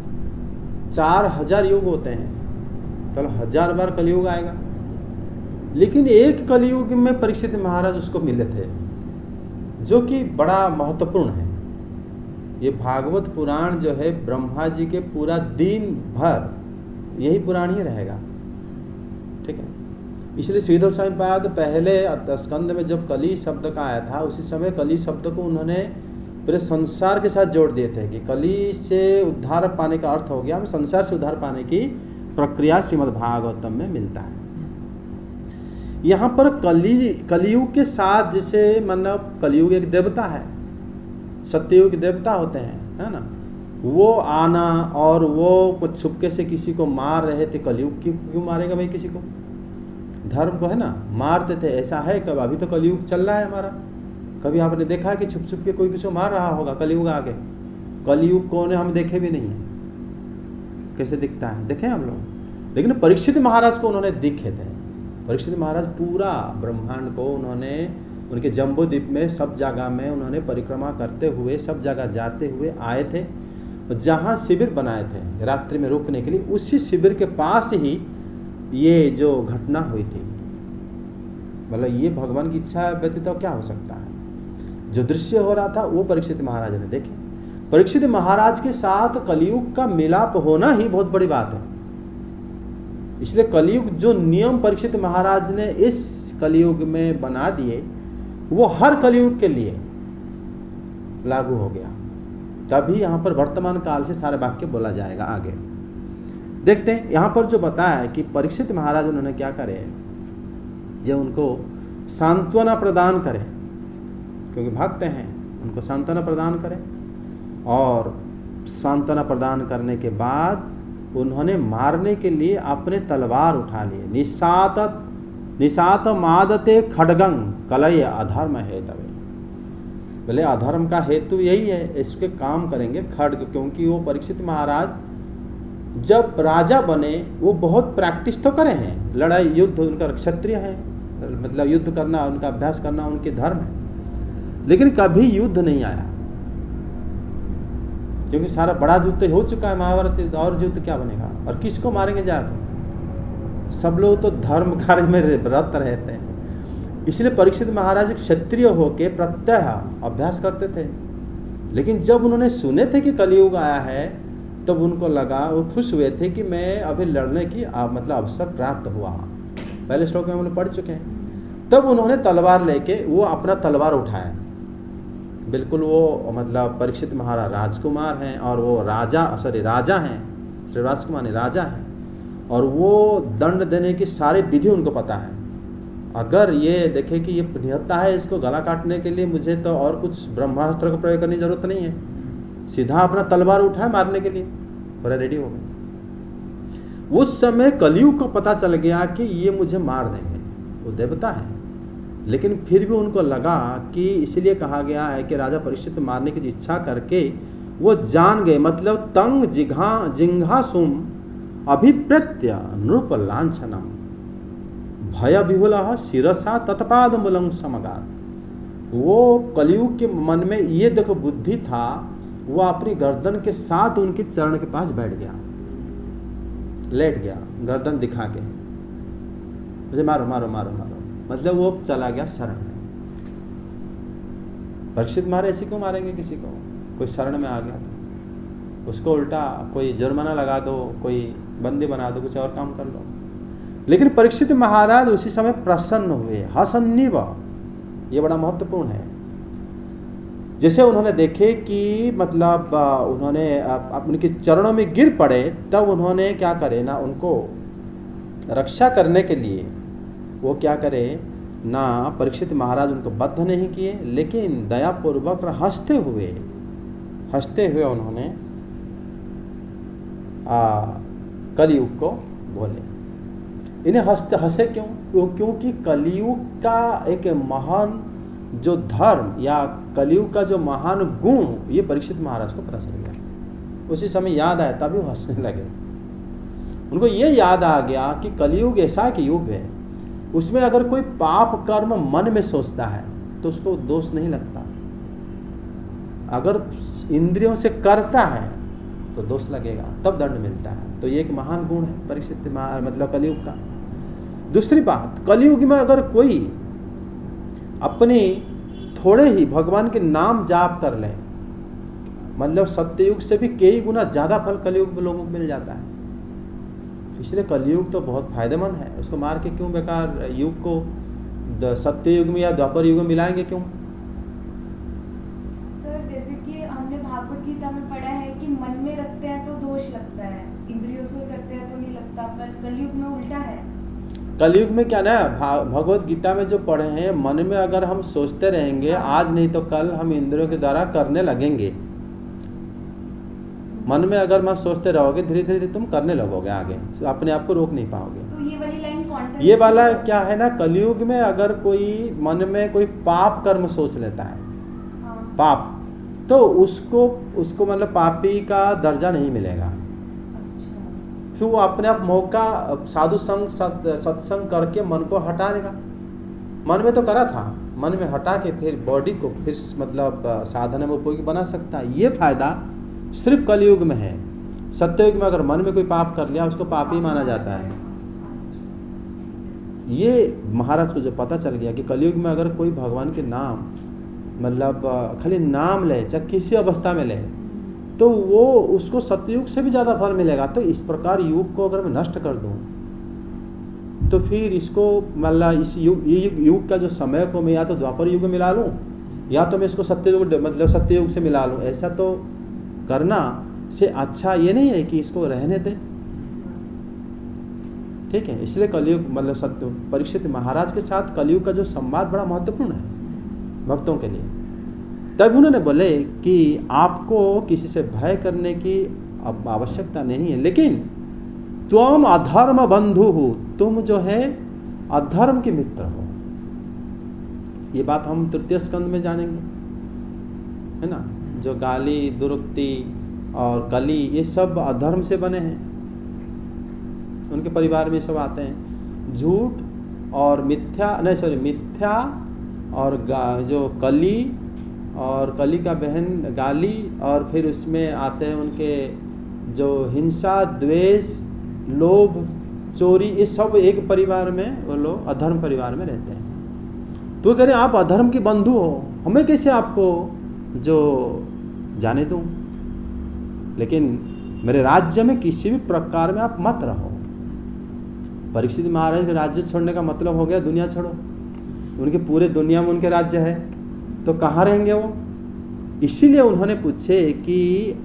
4000 युग होते हैं, तो 1000 बार कलयुग आएगा। लेकिन एक कलयुग में परीक्षित महाराज उसको मिले थे, जो कि बड़ा महत्वपूर्ण है। ये भागवत पुराण जो है ब्रह्मा जी के पूरा दिन भर यही पुराण ही रहेगा, ठीक है। इसलिए श्रीधर स्वामी पाद पहले स्कंद में जब कली शब्द का आया था, उसी समय कली शब्द को उन्होंने पूरे संसार के साथ जोड़ दिए थे कि कली से उद्धार पाने का अर्थ हो गया, हमें संसार से उद्धार पाने की प्रक्रिया श्रीमद् भागवतम में मिलता है। यहाँ पर कलियुग के साथ, जैसे मतलब कलियुग एक देवता है, सत्ययुग के देवता होते हैं, है ना, वो आना और वो कुछ छुपके से किसी को मार रहे थे। कलियुग क्यों मारेगा भाई किसी को? धर्म को, है ना, मारते थे। ऐसा है कब? अभी तो कलियुग चल रहा है हमारा। कभी आपने देखा कि छुप छुप के कोई किसी को मार रहा होगा? कलियुग आगे, कलियुग कौन है हम देखे भी नहीं है, कैसे दिखता है देखें हम लोग। लेकिन परीक्षित महाराज को उन्होंने दिखे थे। परीक्षित महाराज पूरा ब्रह्मांड को उन्होंने, उनके जम्बू द्वीप में सब जगह में उन्होंने परिक्रमा करते हुए, सब जगह जाते हुए आए थे। जहाँ शिविर बनाए थे रात्रि में रुकने के लिए, उसी शिविर के पास ही ये जो घटना हुई थी। मतलब ये भगवान की इच्छा व्यतीत क्या हो सकता है? जो दृश्य हो रहा था वो परीक्षित महाराज ने देखे। परीक्षित महाराज के साथ कलियुग का मिलाप होना ही बहुत बड़ी बात है। इसलिए कलियुग जो नियम परीक्षित महाराज ने इस कलियुग में बना दिए, वो हर कलियुग के लिए लागू हो गया। तभी यहाँ पर वर्तमान काल से सारे वाक्य बोला जाएगा। आगे देखते हैं यहाँ पर जो बताया है कि परीक्षित महाराज उन्होंने क्या करे, जो उनको सांत्वना प्रदान करें, क्योंकि भक्त हैं, उनको सांत्वना प्रदान करें। और सांत्वना प्रदान करने के बाद उन्होंने मारने के लिए अपने तलवार उठा लिए। निशात मादते खड्गं कलय अधर्म हेतवे। बोले अधर्म का हेतु यही है, इसके काम करेंगे खड्ग। क्योंकि वो परीक्षित महाराज जब राजा बने वो बहुत प्रैक्टिस तो करे हैं, लड़ाई युद्ध उनका क्षत्रिय है, मतलब युद्ध करना उनका अभ्यास करना उनके धर्म है। लेकिन कभी युद्ध नहीं आया, क्योंकि सारा बड़ा युद्ध तो हो चुका है महाभारत, और युद्ध क्या बनेगा? और किसको मारेंगे जाकर? सब लोग तो धर्म कार्य में व्रत रहते हैं। इसलिए परीक्षित महाराज क्षत्रिय होके प्रत्यह अभ्यास करते थे। लेकिन जब उन्होंने सुने थे कि कलियुग आया है, तब उनको लगा, वो खुश हुए थे कि मैं अभी लड़ने की मतलब अवसर प्राप्त हुआ। पहले श्लोक में हम लोग पढ़ चुके हैं। तब उन्होंने तलवार लेके वो अपना तलवार उठाया। बिल्कुल वो मतलब परीक्षित महाराज राजकुमार हैं, और वो राजा हैं, श्री राजकुमार ने राजा हैं, और वो दंड देने की सारी विधि उनको पता है। अगर ये देखे कि ये निहत्ता है, इसको गला काटने के लिए मुझे तो और कुछ ब्रह्मास्त्र का प्रयोग करने की जरूरत नहीं है, सीधा अपना तलवार उठाए मारने के लिए, पूरा रेडी हो गए। उस समय कलियुग को पता चल गया कि ये मुझे मार देंगे, वो देवता है। लेकिन फिर भी उनको लगा कि, इसलिए कहा गया है कि राजा परीक्षित मारने की इच्छा करके वो जान गए, मतलब तंग जिघासुम अभिप्रत्य नृप लांछनम भय विहुला शिरसा तत्पाद मूलम समगात। वो कलियुग के मन में ये देखो बुद्धि था, वो अपनी गर्दन के साथ उनके चरण के पास बैठ गया, लेट गया, गर्दन दिखा के, मुझे मारो मारो मारो मारो, मतलब वो चला गया शरण में। परीक्षित मारे, ऐसी को मारेंगे किसी को? कोई शरण में आ गया तो उसको उल्टा कोई जुर्माना लगा दो, कोई बंदी बना दो, कुछ और काम कर लो। लेकिन परीक्षित महाराज उसी समय प्रसन्न हुए, हसन्निव, ये बड़ा महत्वपूर्ण है। जैसे उन्होंने देखे कि मतलब उन्होंने उनके चरणों में गिर पड़े, तब उन्होंने क्या करे ना, उनको रक्षा करने के लिए वो क्या करे ना, परीक्षित महाराज उनको बद्ध नहीं किए, लेकिन दयापूर्वक हंसते हुए उन्होंने कलियुग को बोले। इन्हें हंसे क्यों? क्योंकि कलियुग का एक महान जो धर्म या कलियुग का जो महान गुण, ये परीक्षित महाराज को पता चल गया। उसी समय याद आया, तभी वो हंसने लगे। उनको ये याद आ गया कि कलियुग ऐसा कि युग है, उसमें अगर कोई पाप कर्म मन में सोचता है तो उसको दोष नहीं लगता, अगर इंद्रियों से करता है तो दोष लगेगा, तब दंड मिलता है। तो ये एक महान गुण है परीक्षित मतलब कलियुग का। दूसरी बात, कलियुग में अगर कोई अपने थोड़े ही भगवान के नाम जाप कर ले, मतलब सत्ययुग से भी कई गुना ज्यादा फल कलियुग में लोगों को मिल जाता है। इसलिए कलियुग तो बहुत फायदेमंद है, उसको मार के क्यों बेकार युग को सत्ययुग में या द्वापर युग में मिलाएंगे क्यों? सर जैसे कि हमने भागवत गीता में पढ़ा है कि मन में रखते हैं तो दोष लगता है, इंद्रियों से करते हैं तो नहीं लगता, पर कलियुग में उल्टा है। कलियुग में क्या ना, भगवत गीता में जो पढ़े हैं, मन में अगर हम सोचते रहेंगे, आज नहीं तो कल हम इंद्रियों के द्वारा करने लगेंगे। मन में अगर मत सोचते रहोगे, धीरे धीरे तुम करने लगोगे, आगे तो अपने आप को रोक नहीं पाओगे। तो ये वाली लाइन कॉन्ट्रैक्ट, ये वाला क्या है ना, कलियुग में अगर कोई मन में कोई पाप कर्म सोच लेता है, हाँ। पाप, तो उसको मतलब पापी का दर्जा नहीं मिलेगा। अच्छा। फिर वो अपने आप मौका साधु संग सत्संग करके मन को हटा देगा। मन में तो करा था, मन में हटा के फिर बॉडी को फिर मतलब साधन में उपयोगी बना सकता है। ये फायदा सिर्फ कलियुग में है। सत्ययुग में अगर मन में कोई पाप कर लिया, उसको पापी माना जाता है। ये महाराज को जब पता चल गया कि कलियुग में अगर कोई भगवान के नाम मतलब खाली नाम ले, चाहे किसी अवस्था में ले, तो वो उसको सत्ययुग से भी ज़्यादा फल मिलेगा। तो इस प्रकार युग को अगर मैं नष्ट कर दूं, तो फिर इसको मतलब इस युग का जो समय को मैं या तो द्वापर युग में मिला लूं, या तो मैं इसको सत्ययुग मतलब सत्ययुग से मिला लूं। ऐसा तो करना से अच्छा ये नहीं है कि इसको रहने दें, ठीक है। इसलिए कलियुग मतलब सत्य परीक्षित महाराज के साथ कलियुग का जो संवाद बड़ा महत्वपूर्ण है भक्तों के लिए। तब उन्होंने बोले कि आपको किसी से भय करने की अब आवश्यकता नहीं है, लेकिन तुम अधर्म बंधु हो, तुम जो है अधर्म के मित्र हो। ये बात हम तृतीय स्कंद में जानेंगे, है ना। जो गाली, दुरुक्ति और कली, ये सब अधर्म से बने हैं, उनके परिवार में सब आते हैं। झूठ और मिथ्या नहीं सॉरी मिथ्या और जो कली और कली का बहन गाली, और फिर उसमें आते हैं उनके जो हिंसा, द्वेष, लोभ, चोरी, ये सब एक परिवार में वो लोग अधर्म परिवार में रहते हैं। तो कह रहे आप अधर्म के बंधु हो, हमें कैसे आपको जो जाने दूं, लेकिन मेरे राज्य में किसी भी प्रकार में आप मत रहो। परीक्षित महाराज के राज्य छोड़ने का मतलब हो गया दुनिया छोड़ो। उनके पूरे दुनिया में उनके राज्य है, तो कहाँ रहेंगे वो? इसीलिए उन्होंने पूछे कि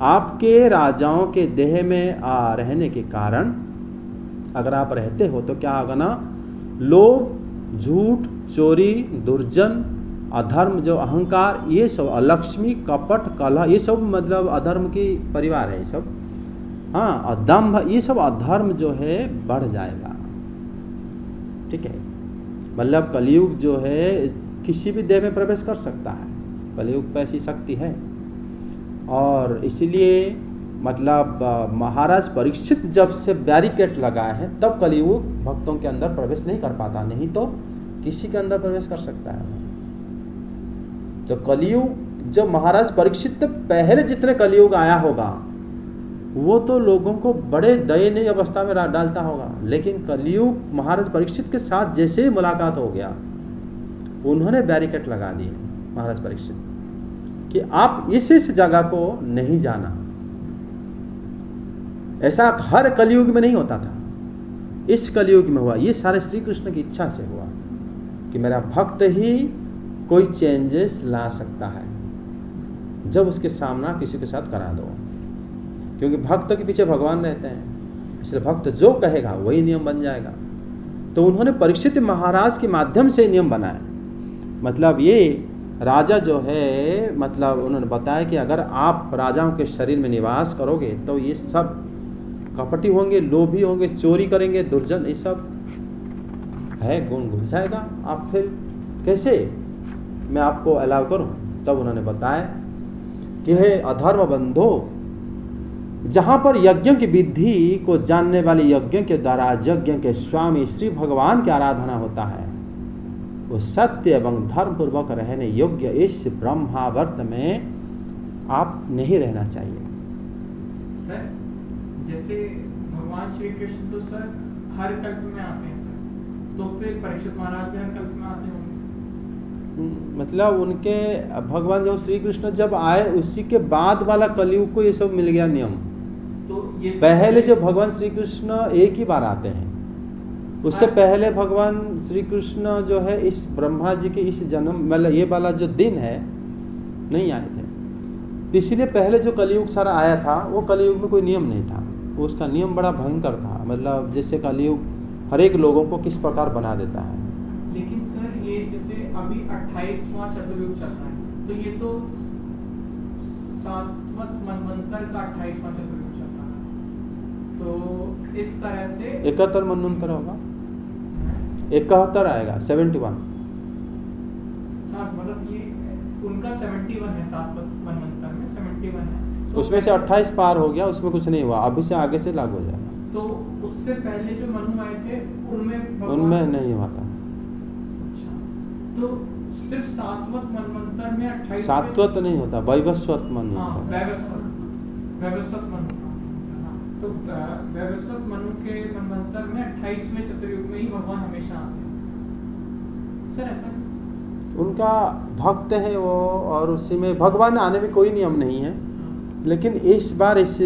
आपके राजाओं के देह में रहने के कारण अगर आप रहते हो तो क्या होगा ना, लोभ, झूठ, चोरी, दुर्जन, अधर्म, जो अहंकार, ये सब, अलक्ष्मी, कपट, कलह, ये सब मतलब अधर्म की परिवार है ये सब। हाँ, अदम्भ, ये सब अधर्म जो है बढ़ जाएगा, ठीक है। मतलब कलियुग जो है किसी भी देह में प्रवेश कर सकता है, कलियुग पे ऐसी शक्ति है। और इसीलिए मतलब महाराज परीक्षित जब से बैरिकेड लगाए हैं, तब कलियुग भक्तों के अंदर प्रवेश नहीं कर पाता, नहीं तो किसी के अंदर प्रवेश कर सकता है। तो कलियुग जब महाराज परीक्षित पहले जितने कलियुग आया होगा, वो तो लोगों को बड़े दयनीय अवस्था में डालता होगा, लेकिन कलियुग महाराज परीक्षित के साथ जैसे ही मुलाकात हो गया, उन्होंने बैरिकेड लगा दिए महाराज परीक्षित कि आप इस जगह को नहीं जाना, ऐसा हर कलयुग में नहीं होता था, इस कलयुग में हुआ। ये सारे श्री कृष्ण की इच्छा से हुआ कि मेरा भक्त ही कोई चेंजेस ला सकता है जब उसके सामना किसी के साथ करा दो, क्योंकि भक्त के पीछे भगवान रहते हैं, इसलिए भक्त जो कहेगा वही नियम बन जाएगा। तो उन्होंने परीक्षित महाराज के माध्यम से नियम बनाए। मतलब ये राजा जो है, मतलब उन्होंने बताया कि अगर आप राजाओं के शरीर में निवास करोगे तो ये सब कपटी होंगे, लोभी होंगे, चोरी करेंगे, दुर्जन, ये सब है गुण घुस जाएगा। आप फिर कैसे मैं आपको अलाउ करूं? तब उन्होंने बताया कि हे अधर्म बंधो, जहां पर यज्ञ की विधि को जानने वाले यज्ञ के द्वारा यज्ञ के स्वामी श्री भगवान की आराधना होता है, वो सत्य एवं धर्म पूर्वक रहने योग्य इस ब्रह्मावर्त में आप नहीं रहना चाहिए। सर जैसे भगवान श्री कृष्ण तो सर हर कल्प में आते हैं सर, तो फिर परीक्षित महाराज भी हर कल्प में आते होंगे। मतलब उनके भगवान जो श्री कृष्ण जब आए उसी के बाद वाला कलयुग को ये सब मिल गया नियम। तो ये पहले जो भगवान श्री कृष्ण एक ही बार आते हैं, उससे पहले भगवान श्री कृष्ण जो है इस ब्रह्मा जी के इस जन्म मतलब ये वाला जो दिन है नहीं आए थे। इसीलिए पहले जो कलयुग सारा आया था वो कलयुग में कोई नियम नहीं था, उसका नियम बड़ा भयंकर था। मतलब जैसे कलयुग हर एक लोगों को किस प्रकार बना देता है। लेकिन सर ये जैसे अभी 28वां चतुर्युग चल रहा है, तो ये तो 7वें मनवंतर का 28वां चतुर्युग चल रहा है, तो इस तरह से 71 मनवंतर होगा, 71 आएगा, 71। मतलब ये उनका 71 है, 7वें मनवंतर में 71 है, तो उसमें से 28 पार हो गया, उसमें कुछ नहीं हुआ, अभी से आगे से लागू हो जाएगा। तो उससे पहले जो मनु आए थे उनमें नहीं हुआ था। अच्छा, तो सिर्फ 7वें मनवंतर में 28 सात्वत नहीं होता, वैवस्वत मन हाँ, होता है। वैवस्वत मनु हाँ, तो वैवस्वत मनु के मनवंतर में 28वें चतुर्युग में ही भगवान हमेशा आते हैं सर, ऐसा उनका भक्त है वो, और उसी में भगवान आने में कोई नियम नहीं है। लेकिन इस बार इस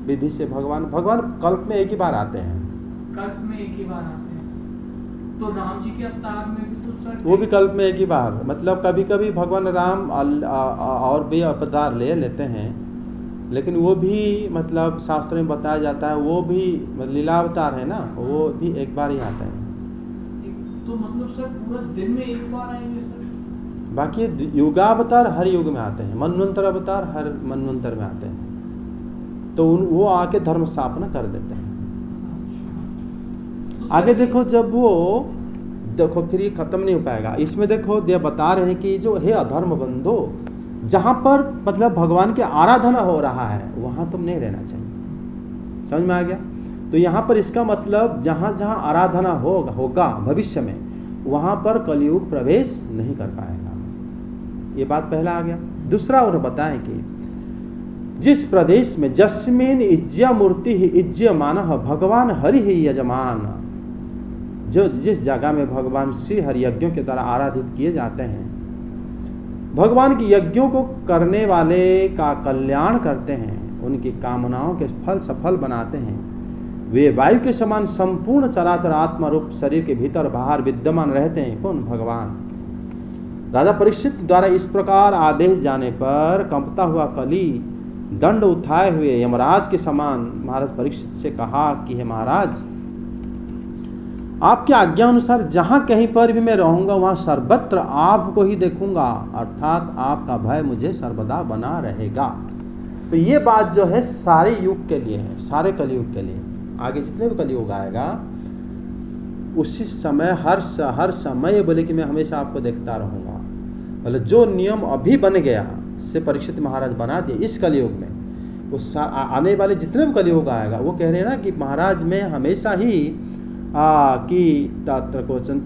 विधि से भगवान कल्प में एक ही बार आते हैं। कल्प में एक ही बार आते हैं, तो राम जी के अवतार में भी तो सर वो भी कल्प में एक ही बार, मतलब कभी कभी भगवान राम और भी अवतार ले लेते हैं, लेकिन वो भी मतलब शास्त्र में बताया जाता है वो भी लीला अवतार है ना, वो भी एक बार ही आते हैं। तो मतलब सर पूरा दिन में एक बार आएंगे सर? बाकी युगावतार हर युग में आते हैं, मनवंतर अवतार हर मनवंतर में आते हैं, तो वो आके धर्म स्थापना कर देते हैं। तो आगे देखो, जब वो देखो फिर ये खत्म नहीं हो पाएगा। इसमें देखो देव बता रहे हैं कि जो हे अधर्म बंधो, जहां पर मतलब भगवान की आराधना हो रहा है वहां तुम नहीं रहना चाहिए। समझ में आ गया? तो यहाँ पर इसका मतलब जहां जहां आराधना होगा भविष्य में वहां पर कलयुग प्रवेश नहीं कर पाएगा। ये बात पहला आ गया। दूसरा उन्होंने बताया कि जिस प्रदेश में जस्मिन इज्ज्या मूर्ति ही इज्ज्य मानह भगवान हरि ही यजमान, जो जिस जगह में भगवान श्री हरि यज्ञों के द्वारा आराधित किए जाते हैं, भगवान की यज्ञों को करने वाले का कल्याण करते हैं, उनकी कामनाओं के फल सफल बनाते हैं, वे वायु के समान संपूर्ण चराचर आत्मा रूप शरीर के भीतर बाहर विद्यमान रहते हैं। कौन? भगवान। राजा परीक्षित द्वारा इस प्रकार आदेश जाने पर कंपता हुआ कली दंड उठाए हुए यमराज के समान महाराज परीक्षित से कहा कि हे महाराज, आपकी आज्ञा अनुसार जहां कहीं पर भी मैं रहूंगा वहां सर्वत्र आपको ही देखूंगा, अर्थात आपका भय मुझे सर्वदा बना रहेगा। तो ये बात जो है सारे युग के लिए है, सारे कलयुग के लिए। आगे जितने भी कलयुग आएगा उसी समय हर समय बोले कि मैं हमेशा आपको देखता रहूंगा। मतलब जो नियम अभी बन गया से परीक्षित महाराज बना दिए इस कलयुग में, उस आने वाले जितने भी कलयुग आएगा वो कह रहे हैं ना कि महाराज मैं हमेशा ही कि तत्र क्वचन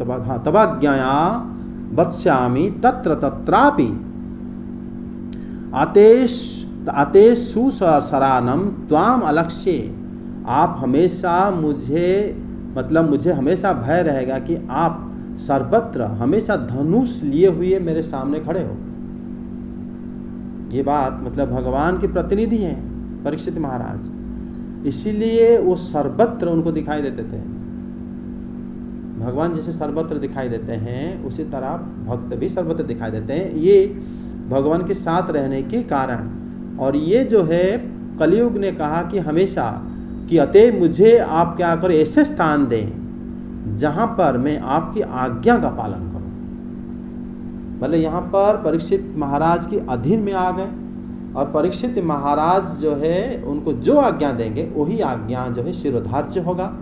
तवाज्ञाया वत्स्यामि तत्र तत्रापि आतेषु सरानम त्वाम अलक्ष्ये। आप हमेशा मुझे हमेशा भय रहेगा कि आप सर्वत्र हमेशा धनुष लिए हुए मेरे सामने खड़े हो। ये बात मतलब भगवान के प्रतिनिधि हैं परीक्षित महाराज। इसीलिए वो सर्वत्र उनको दिखाई देते थे। भगवान जैसे सर्वत्र दिखाई देते हैं उसी तरह भक्त भी सर्वत्र दिखाई देते हैं, ये भगवान के साथ रहने के कारण। और ये जो है कलयुग ने कहा कि हमेशा कि अतः मुझे आप क्या करो, ऐसे स्थान दें जहाँ पर मैं आपकी आज्ञा का पालन करूँ। मतलब यहाँ पर परीक्षित महाराज के अधीन में आ गए, और परीक्षित महाराज जो है उनको जो आज्ञा देंगे वही आज्ञा जो है शिरोधार्य होगा,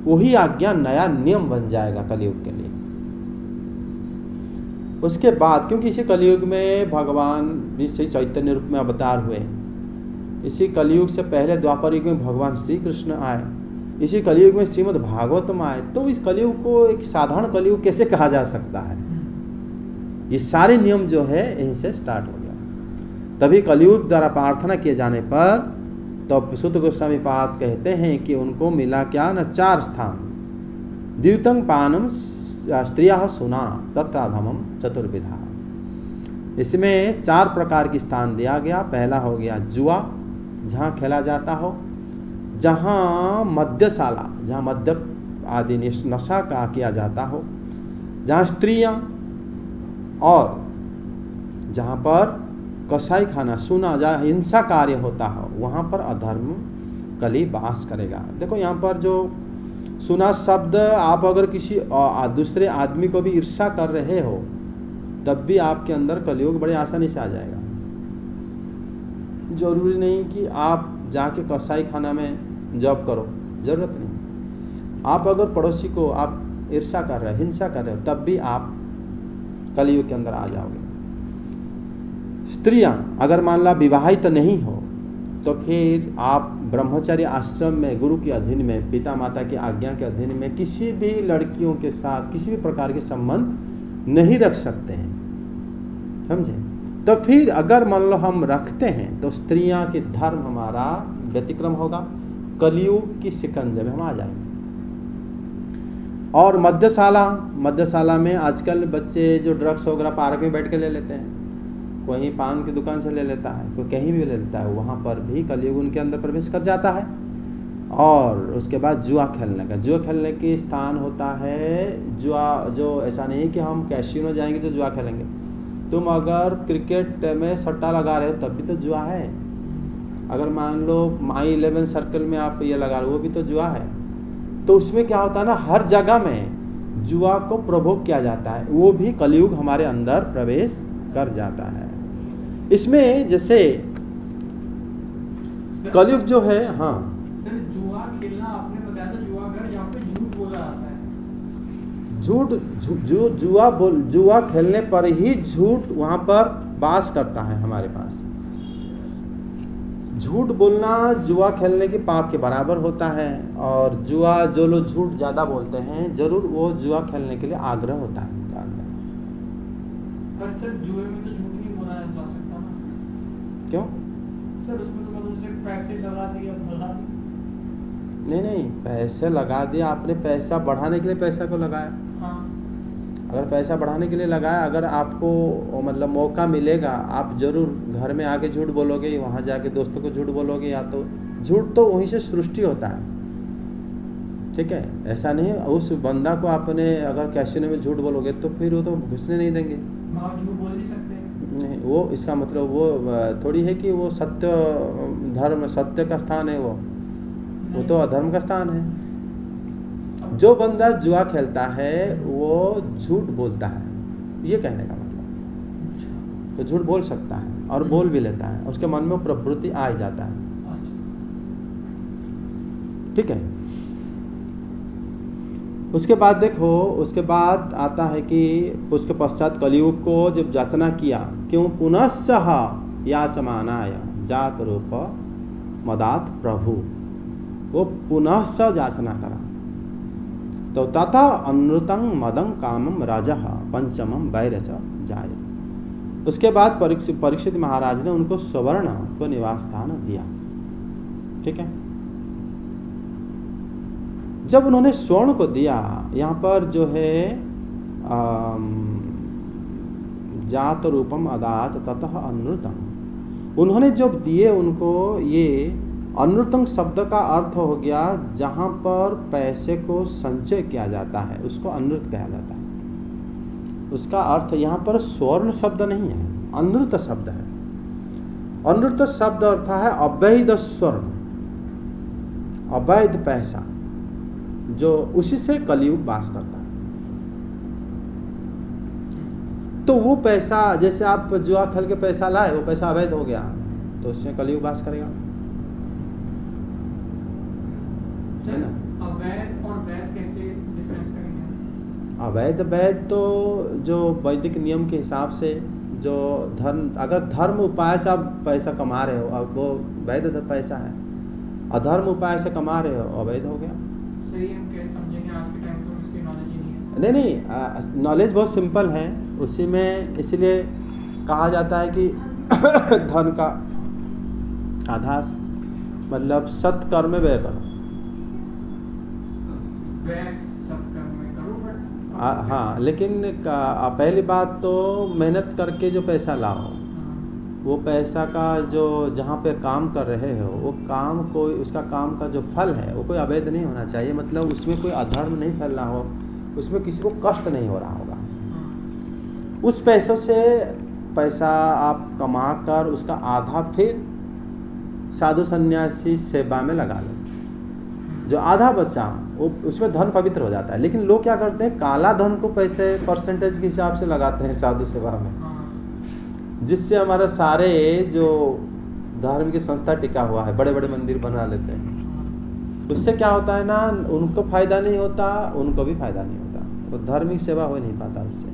वही आज्ञा नया नियम बन जाएगा कलयुग के लिए। उसके बाद क्योंकि इसी कलयुग में भगवान भी श्री चैतन्य रूप में अवतार हुए, इसी कलयुग से पहले द्वापर युग में भगवान श्री कृष्ण आए, इसी कलयुग में श्रीमद् भागवतम आए, तो इस कलयुग को एक साधारण कलयुग कैसे कहा जा सकता है? ये सारे नियम जो है यहीं से स्टार्ट हो गया। तभी कलयुग द्वारा प्रार्थना किए जाने पर तो सुत गोस्वामी पाद कहते हैं कि उनको मिला क्या न 4 स्थान। द्वितंग पानम स्त्रिया सुना तत्राधमम चतुर्विधा। इसमें 4 प्रकार की स्थान दिया गया। पहला हो गया जुआ, जहाँ खेला जाता हो, जहाँ मद्यशाला, जहाँ मद्य आदि नशा का किया जाता हो, जहाँ स्त्रियाँ, और जहाँ पर कसाई खाना सुना, जहाँ हिंसा कार्य होता हो, वहाँ पर अधर्म कली वास करेगा। देखो यहाँ पर जो सुना शब्द, आप अगर किसी दूसरे आदमी को भी ईर्ष्या कर रहे हो तब भी आपके अंदर कलयुग बड़े आसानी से आ जाएगा। जरूरी नहीं कि आप जाके कसाई खाना में जॉब करो, जरूरत नहीं। आप अगर पड़ोसी को आप ईर्ष्या कर रहे हो, हिंसा कर रहे हो, तब भी आप कलयुग के अंदर आ जाओगे। स्त्रियां अगर मान ला विवाहित नहीं हो तो फिर आप ब्रह्मचर्य आश्रम में गुरु के अधीन में, पिता माता की आज्ञा के अधीन में किसी भी लड़कियों के साथ किसी भी प्रकार के संबंध नहीं रख सकते हैं, समझे? तो फिर अगर मान लो हम रखते हैं तो स्त्रियां के धर्म हमारा व्यतिक्रम होगा, कलयुग की शिकंजे में हम आ जाएंगे। और मद्यशाला में आजकल बच्चे जो ड्रग्स वगैरह पार्क में बैठ के ले लेते हैं, कोई पान की दुकान से ले लेता है, कोई कहीं भी ले लेता है, वहाँ पर भी कलयुग उनके अंदर प्रवेश कर जाता है। और उसके बाद जुआ खेलने के स्थान होता है। जुआ जो ऐसा नहीं कि हम कैसीनो जाएंगे तो जुआ खेलेंगे, तुम अगर क्रिकेट में सट्टा लगा रहे हो तब भी तो जुआ है। अगर मान लो माई 11 सर्कल में आप ये लगा रहे हो, वो भी तो जुआ है। तो उसमें क्या होता है ना, हर जगह में जुआ को प्रभोग किया जाता है, वो भी कलयुग हमारे अंदर प्रवेश कर जाता है। इसमें जैसे कलयुग जो है, हाँ सर, जुआ खेलना आपने बताया था, जुआ घर जहाँ पे झूठ बोला जाता है, जुआ खेलने पर ही झूठ वहाँ पर वास करता है हमारे पास। झूठ बोलना जुआ खेलने के पाप के बराबर होता है। और जुआ जो लोग झूठ ज़्यादा बोलते हैं, जरूर वो जुआ खेलने के लिए आग्रह होता है उनका अंदर। पर सर जुए में तो झूठ नहीं बोला जा सकता ना? क्यों? सर उसमें तो मतलब जैसे पैसे लगा दिए, भगा दिए। नहीं, पैसे लगा दिया आपने, पैसा बढ़ाने के लिए पैसा को लगाया। हाँ। अगर पैसा बढ़ाने के लिए लगाया, अगर आपको मतलब मौका मिलेगा, आप जरूर घर में आके झूठ बोलोगे, वहाँ जाके दोस्तों को झूठ बोलोगे, या तो झूठ तो वहीं से सृष्टि होता है, ठीक है? ऐसा नहीं उस बंदा को आपने अगर कैसीनो में झूठ बोलोगे तो फिर वो तो घुसने नहीं देंगे। झूठ बोल नहीं सकते नहीं, वो इसका मतलब वो थोड़ी है कि वो सत्य धर्म सत्य का स्थान है, वो तो अधर्म का स्थान है। जो बंदा जुआ खेलता है वो झूठ बोलता है, ये कहने का मतलब। तो झूठ बोल सकता है और बोल भी लेता है, उसके मन में वो प्रवृत्ति आ ही जाता है, ठीक है? उसके बाद देखो, उसके बाद आता है कि उसके पश्चात कलयुग को जब जाचना किया, क्यों पुनश्च याचमानाय जात रूप मदात प्रभु, वो पुनश्च जाचना करा। तो तथा अनृतं मदं कामम राजा पंचमम वैरच जाय। उसके बाद परीक्षित महाराज ने उनको स्वर्ण को निवास स्थान दिया, ठीक है? जब उन्होंने स्वर्ण को दिया, यहाँ पर जो है जात रूपम अदात ततः अनृतम, उन्होंने जब दिए उनको ये अनृतंग शब्द का अर्थ हो गया जहाँ पर पैसे को संचय किया जाता है, उसको अनृत कहा जाता है। उसका अर्थ यहाँ पर स्वर्ण शब्द नहीं है, अनृत शब्द है। अनृत शब्द अर्थ है अवैध स्वर्ण, अवैध पैसा, जो उसी से कलयुग वास करता है। तो वो पैसा, जैसे आप जुआ खेल के पैसा लाए, वो पैसा अवैध हो गया, तो उसमें कलयुग वास करेगा, है ना। अवैध और वैध कैसे डिफरेंस करेंगे? अवैध वैध तो जो वैदिक नियम के हिसाब से, जो धर्म, अगर धर्म उपाय से आप पैसा कमा रहे हो, अब वो वैध पैसा है। अधर्म उपाय से कमा रहे हो, अवैध हो गया। सही है, हम कैसे समझेंगे? आज के टाइम तो इसकी नॉलेज ही नहीं है। नहीं, नॉलेज बहुत सिंपल है उसी में, इसलिए कहा जाता है कि धन का आधार मतलब सत्कर्म व्यय करो। हाँ, लेकिन पहली बात तो मेहनत करके जो पैसा लाओ, वो पैसा का जो जहाँ पे काम कर रहे हो, वो काम कोई, उसका काम का जो फल है वो कोई अवैध नहीं होना चाहिए। मतलब उसमें कोई अधर्म नहीं फैल रहा हो, उसमें किसी को कष्ट नहीं हो रहा होगा। उस पैसों से पैसा आप कमा कर उसका आधा फिर साधु सन्यासी सेवा में लगा लो, जो आधा बचा वो उसमें धन पवित्र हो जाता है। लेकिन लोग क्या करते हैं, काला धन को पैसे परसेंटेज के हिसाब से लगाते हैं साधु सेवा में, जिससे हमारा सारे जो धर्म की संस्था टिका हुआ है, बड़े बड़े मंदिर बना लेते हैं। उससे क्या होता है ना, उनको फायदा नहीं होता, उनको भी फायदा नहीं होता, वो धार्मिक सेवा हो नहीं पाता उससे।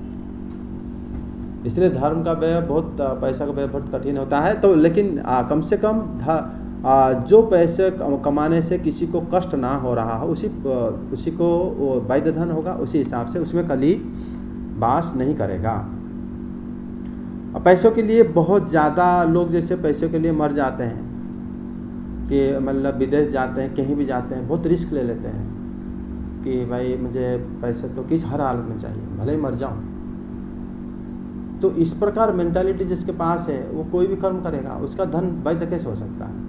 इसलिए धर्म का व्यय बहुत, पैसा का व्यय बहुत कठिन होता है। तो लेकिन कम से कम जो पैसे कमाने से किसी को कष्ट ना हो रहा हो, उसी को वो वैध धन होगा, उसी हिसाब से उसमें कली वास नहीं करेगा। पैसों के लिए बहुत ज़्यादा लोग जैसे पैसों के लिए मर जाते हैं, कि मतलब विदेश जाते हैं, कहीं भी जाते हैं, बहुत रिस्क ले लेते हैं कि भाई मुझे पैसे तो किस हर हालत में चाहिए, भले ही मर जाऊं। तो इस प्रकार मेंटालिटी जिसके पास है, वो कोई भी कर्म करेगा, उसका धन वैध कैसे हो सकता है?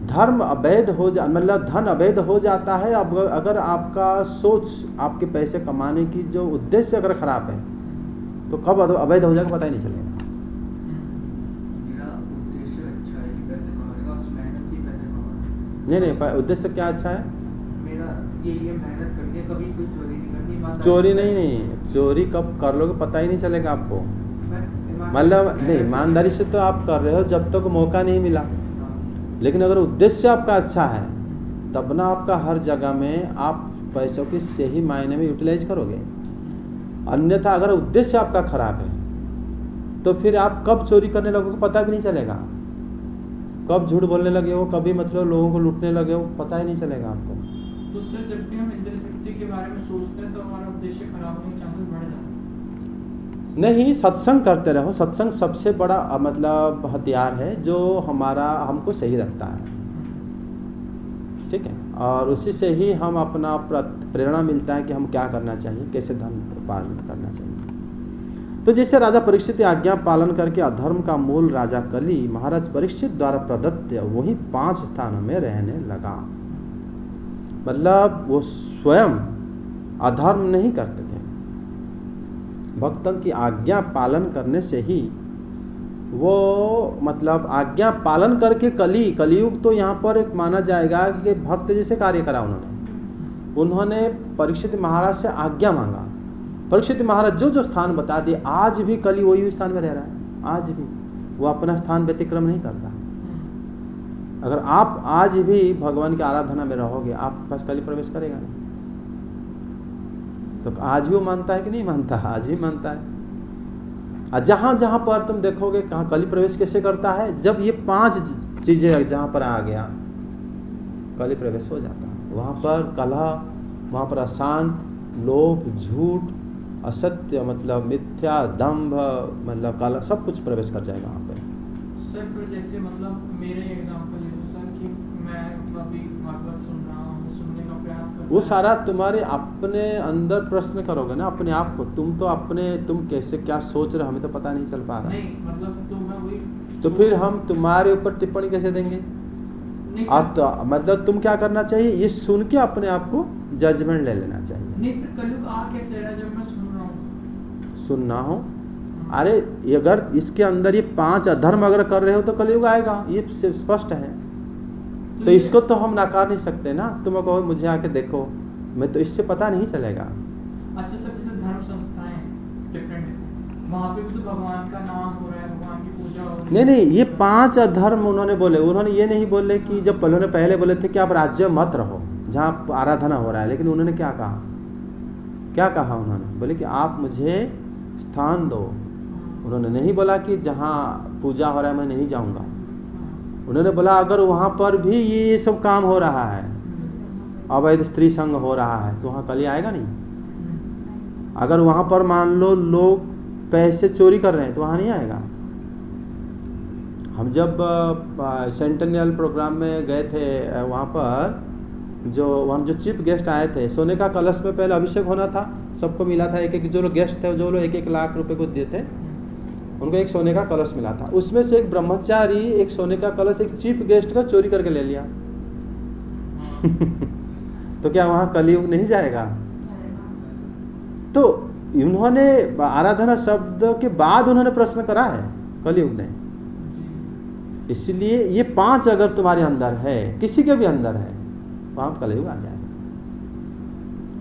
धर्म अवैध हो जा, मतलब धन अवैध हो जाता है अब अगर आपका सोच, आपके पैसे कमाने की जो उद्देश्य अगर खराब है, तो कब अवैध हो जाएगा पता ही नहीं चलेगा। मेरा उद्देश्य अच्छा है कि पैसे कमाने का, उस मेहनत से ही पैसे कमाने। नहीं, उद्देश्य क्या अच्छा है? मेरा ये मेहनत करके कभी कोई चोरी नहीं करनी। चोरी नहीं, चोरी कब कर लोगे पता ही नहीं चलेगा आपको। मतलब नहीं, ईमानदारी से तो आप कर रहे हो जब तक मौका नहीं मिला। लेकिन अगर उद्देश्य आपका अच्छा है, तब ना आपका हर जगह में आप पैसों की सही मायने में यूटिलाइज करोगे। अन्यथा अगर उद्देश्य आपका खराब है, तो फिर आप कब चोरी करने लगोगे पता भी नहीं चलेगा, कब झूठ बोलने लगे हो, कभी मतलब लोगों को लूटने लगे हो, पता ही नहीं चलेगा आपको। तो सर, जब भी हम इंद्र तृप्ति के बारे में सोचते हैं तो हमारा उद्देश्य खराब होने के चांसेस बढ़ जाते हैं। नहीं, सत्संग करते रहो। सत्संग सबसे बड़ा मतलब हथियार है जो हमको सही रखता है, ठीक है। और उसी से ही हम अपना प्रेरणा मिलता है कि हम क्या करना चाहिए, कैसे धन उपार्जन करना चाहिए। तो जैसे राजा परीक्षित की आज्ञा पालन करके अधर्म का मूल राजा कली महाराज परीक्षित द्वारा प्रदत्त वही 5 स्थानों में रहने लगा। मतलब वो स्वयं अधर्म नहीं करते थे, भक्तों की आज्ञा पालन करने से ही वो, मतलब आज्ञा पालन करके कलियुग तो यहाँ पर एक माना जाएगा कि भक्त जैसे कार्य करा उन्होंने परीक्षित महाराज से आज्ञा मांगा। परीक्षित महाराज जो स्थान बता दिए, आज भी कली वही स्थान में रह रहा है, आज भी वो अपना स्थान व्यतिक्रम नहीं करता। अगर आप आज भी भगवान की आराधना में रहोगे, आप पास कली प्रवेश करेगा नहीं। तो आज भी वो मानता है कि नहीं मानता? आज भी मानता है। और जहाँ जहाँ पर तुम देखोगे कहाँ कली प्रवेश कैसे करता है, जब ये 5 चीजें जहाँ पर आ गया, कली प्रवेश हो जाता है। वहाँ पर कलह, वहाँ पर अशांत, लोभ, झूठ, असत्य, मतलब मिथ्या, दंभ, मतलब कलह, सब कुछ प्रवेश कर जाएगा वहाँ पर। सर, फिर जैसे मतलब मेरे एग्जांपल ले लो सर, कि मैं मतलब अभी भागवत सुन रहा हूँ, सुनने का प्रयास कर, वो सारा तुम्हारे अपने अंदर प्रश्न करोगे ना अपने आप को। तुम कैसे क्या सोच रहे हो, हमें तो पता नहीं चल पा रहा। नहीं मतलब, तो मैं वही तो फिर हम तुम्हारे ऊपर टिप्पणी कैसे देंगे? नहीं आप तो मतलब तुम क्या करना चाहिए, ये सुन के अपने आप को जजमेंट ले लेना चाहिए। नहीं, फिर कलयुग आ कैसे रहा जब मैं सुन रहा हूँ? सुनना हो, अरे अगर इसके अंदर ये 5 अधर्म अगर कर रहे हो तो कलयुग आएगा, ये स्पष्ट है। तो इसको तो हम नकार नहीं सकते ना। तुम कहो मुझे आके देखो, मैं तो इससे पता नहीं चलेगा। अच्छा सर, जैसे धर्म संस्थाएं डिफरेंट, वहाँ पे भी तो भगवान का नाम हो रहा है, भगवान की पूजा हो रही है। नहीं, ये 5 अधर्म उन्होंने बोले। उन्होंने ये नहीं बोले कि जब उन्होंने पहले बोले थे कि आप राज्य मत रहो जहाँ आराधना हो रहा है, लेकिन उन्होंने क्या कहा? क्या कहा उन्होंने? बोले कि आप मुझे स्थान दो। उन्होंने नहीं बोला कि जहाँ पूजा हो रहा है मैं नहीं जाऊँगा। उन्होंने बोला अगर वहाँ पर भी ये सब काम हो रहा है, अवैध स्त्री संग हो रहा है, तो वहाँ कली आएगा नहीं। अगर वहाँ पर मान लो लोग पैसे चोरी कर रहे हैं तो वहाँ नहीं आएगा। हम जब सेंटेनियल प्रोग्राम में गए थे, वहाँ पर जो चीफ गेस्ट आए थे, सोने का कलश में पहले अभिषेक होना था, सबको मिला था एक जो लोग गेस्ट थे, जो लोग 1-1 लाख रुपए को दिए थे, उनको एक सोने का कलश मिला था। उसमें से एक ब्रह्मचारी एक सोने का कलश एक चीफ गेस्ट का चोरी करके ले लिया। तो क्या वहाँ कलयुग नहीं जाएगा? तो इन्होंने आराधना शब्द के बाद उन्होंने प्रश्न करा है कलयुग ने। इसलिए ये 5 अगर तुम्हारे अंदर है, किसी के भी अंदर है, वहाँ कलयुग आ जाएगा।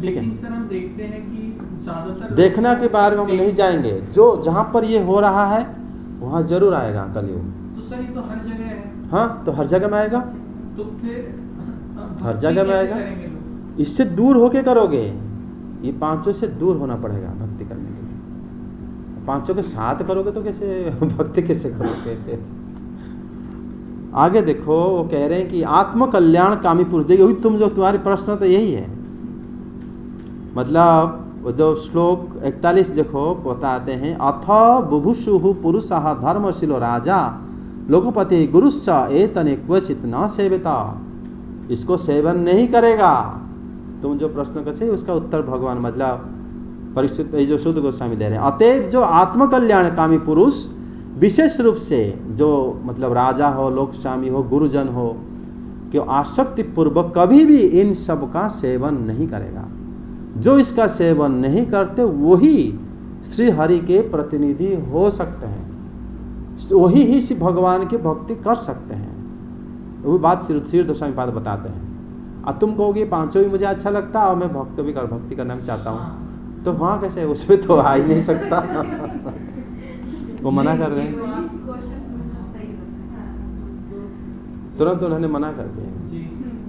लेकिन सर हम देखते हैं कि ज्यादातर देखना के बारे में हम नहीं जाएंगे, जो जहाँ पर ये हो रहा है वहाँ जरूर आएगा कलयुग। तो सर ये तो हर जगह है। हाँ, तो हर जगह में आएगा, तो फिर हर जगह में आएगा। इससे दूर होके करोगे, ये 5 से दूर होना पड़ेगा भक्ति करने के लिए। 5 के साथ करोगे तो कैसे भक्ति कैसे करोगे? आगे देखो, वो कह रहे हैं कि आत्म कल्याण कामी पुरुष। देखिए तुम जो तुम्हारी प्रश्न तो यही है, मतलब जो श्लोक 41 देखो बताते हैं, अथ बुभुषु पुरुषः धर्मशीलो राजा लोकपति गुरुश्च एतने क्वचित न सेविता। इसको सेवन नहीं करेगा। तुम जो प्रश्न कर चाहिए उसका उत्तर भगवान मतलब परीक्षित जो शुद्ध गोस्वामी दे रहे हैं। अतएव जो आत्मकल्याण कामी पुरुष विशेष रूप से जो मतलब राजा हो, लोक स्वामी हो, गुरुजन हो, कि आसक्ति पूर्वक कभी भी इन सब का सेवन नहीं करेगा। जो इसका सेवन नहीं करते वही श्री हरि के प्रतिनिधि हो सकते हैं, वही ही श्री भगवान की भक्ति कर सकते हैं। वो बात श्री गोस्वामी पाद बताते हैं। अब तुम कहोगे 5 भी मुझे अच्छा लगता है और मैं भक्ति करना भी चाहता हूँ, तो वहाँ कैसे? उसमें तो आ ही नहीं सकता। वो मना कर रहे हैं, तुरंत उन्होंने मना कर दिया।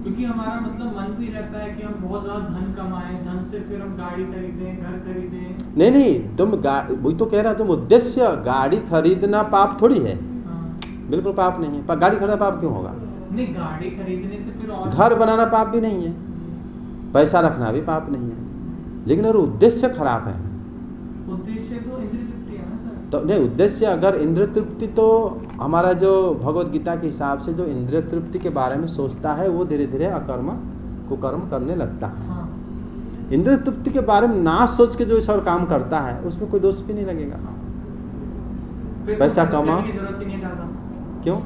क्योंकि हमारा मतलब मन भी रहता है कि हम बहुत ज्यादा धन कमाएं, धन से फिर हम गाड़ी खरीदें, घर खरीदें। नहीं, तुम वही तो कह रहा, तुम उद्देश्य गाड़ी खरीदना पाप थोड़ी है। बिल्कुल पाप नहीं है। पर गाड़ी खरीदना पाप क्यों होगा? नहीं, गाड़ी खरीदने से फिर और घर बनाना पाप भी नहीं है, पैसा रखना भी पाप नहीं है, लेकिन अगर उद्देश्य खराब है। उद्देश्य तो इंद्रिय तृप्ति है ना सर। तो नहीं, उद्देश्य अगर इंद्रिय तृप्ति, तो हमारा जो भगवत गीता के हिसाब से जो इंद्रिय तृप्ति के बारे में सोचता है वो धीरे धीरे अकर्म कुकर्म करने लगता है। इंद्रिय तृप्ति के बारे में ना सोच के जो इस और काम करता है उसमें कोई दोष भी नहीं लगेगा। पैसा कमा, जरूरत ही नहीं ज्यादा। क्यों?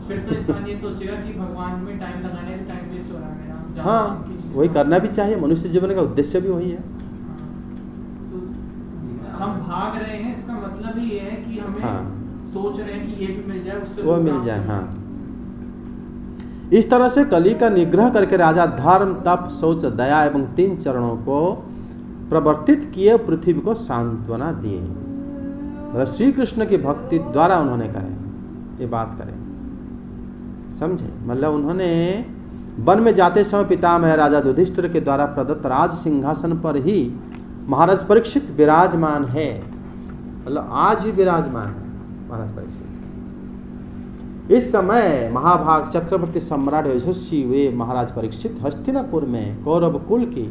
फिर तो इंसान ये सोचेगा कि भगवान में टाइम लगाने में टाइम वेस्ट हो रहा है मेरा। हाँ, वही करना भी चाहिए। मनुष्य जीवन का उद्देश्य भी वही है। तो हम भाग रहे हैं, इसका मतलब ही ये है कि हमें सोच रहे हैं कि ये भी मिल जाए, उससे वो मिल जाए। हाँ, इस तरह से कली का निग्रह करके राजा धर्म, तप, शौच, दया एवं 3 चरणों को प्रवर्तित किए, पृथ्वी को सांत्वना दिए। श्री कृष्ण की भक्ति द्वारा उन्होंने करें, ये बात करें, समझे? मतलब उन्होंने वन में जाते समय पितामह राजा युधिष्ठिर के द्वारा प्रदत्त राज सिंहासन पर ही महाराज परीक्षित विराजमान है। मतलब आज भी विराजमान है महाराज परीक्षित। इस समय महाभाग चक्रवर्ती सम्राट यशस्वी वे महाराज परीक्षित हस्तिनापुर में कौरव कुल की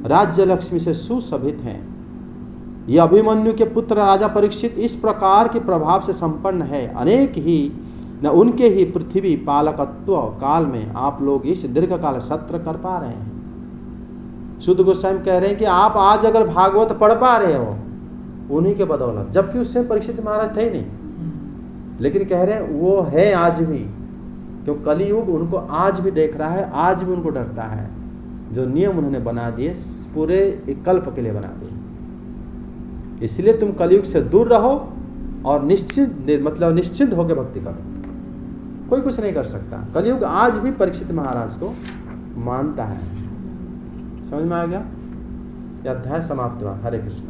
राज्य लक्ष्मी से सुशोभित हैं। ये अभिमन्यु के पुत्र राजा परीक्षित इस प्रकार के प्रभाव से संपन्न है, अनेक ही न उनके ही पृथ्वी पालकत्व काल में आप लोग इस दीर्घकाल सत्र कर पा रहे हैं। शुद्ध गोस्वामी कह रहे हैं कि आप आज अगर भागवत पढ़ पा रहे हो उन्हीं के बदौलत, जबकि उससे परीक्षित महाराज थे ही नहीं, लेकिन कह रहे हैं वो है आज भी, क्यों कलियुग उनको आज भी देख रहा है, आज भी उनको डरता है। जो नियम उन्होंने बना दिए पूरे एक कल्प के लिए बना दिए। इसलिए तुम कलियुग से दूर रहो और निश्चिंत होकर भक्ति करो। कोई कुछ नहीं कर सकता। कलियुग आज भी परीक्षित महाराज को मानता है। समझ में आ गया? यह अध्याय समाप्त हुआ। हरे कृष्ण।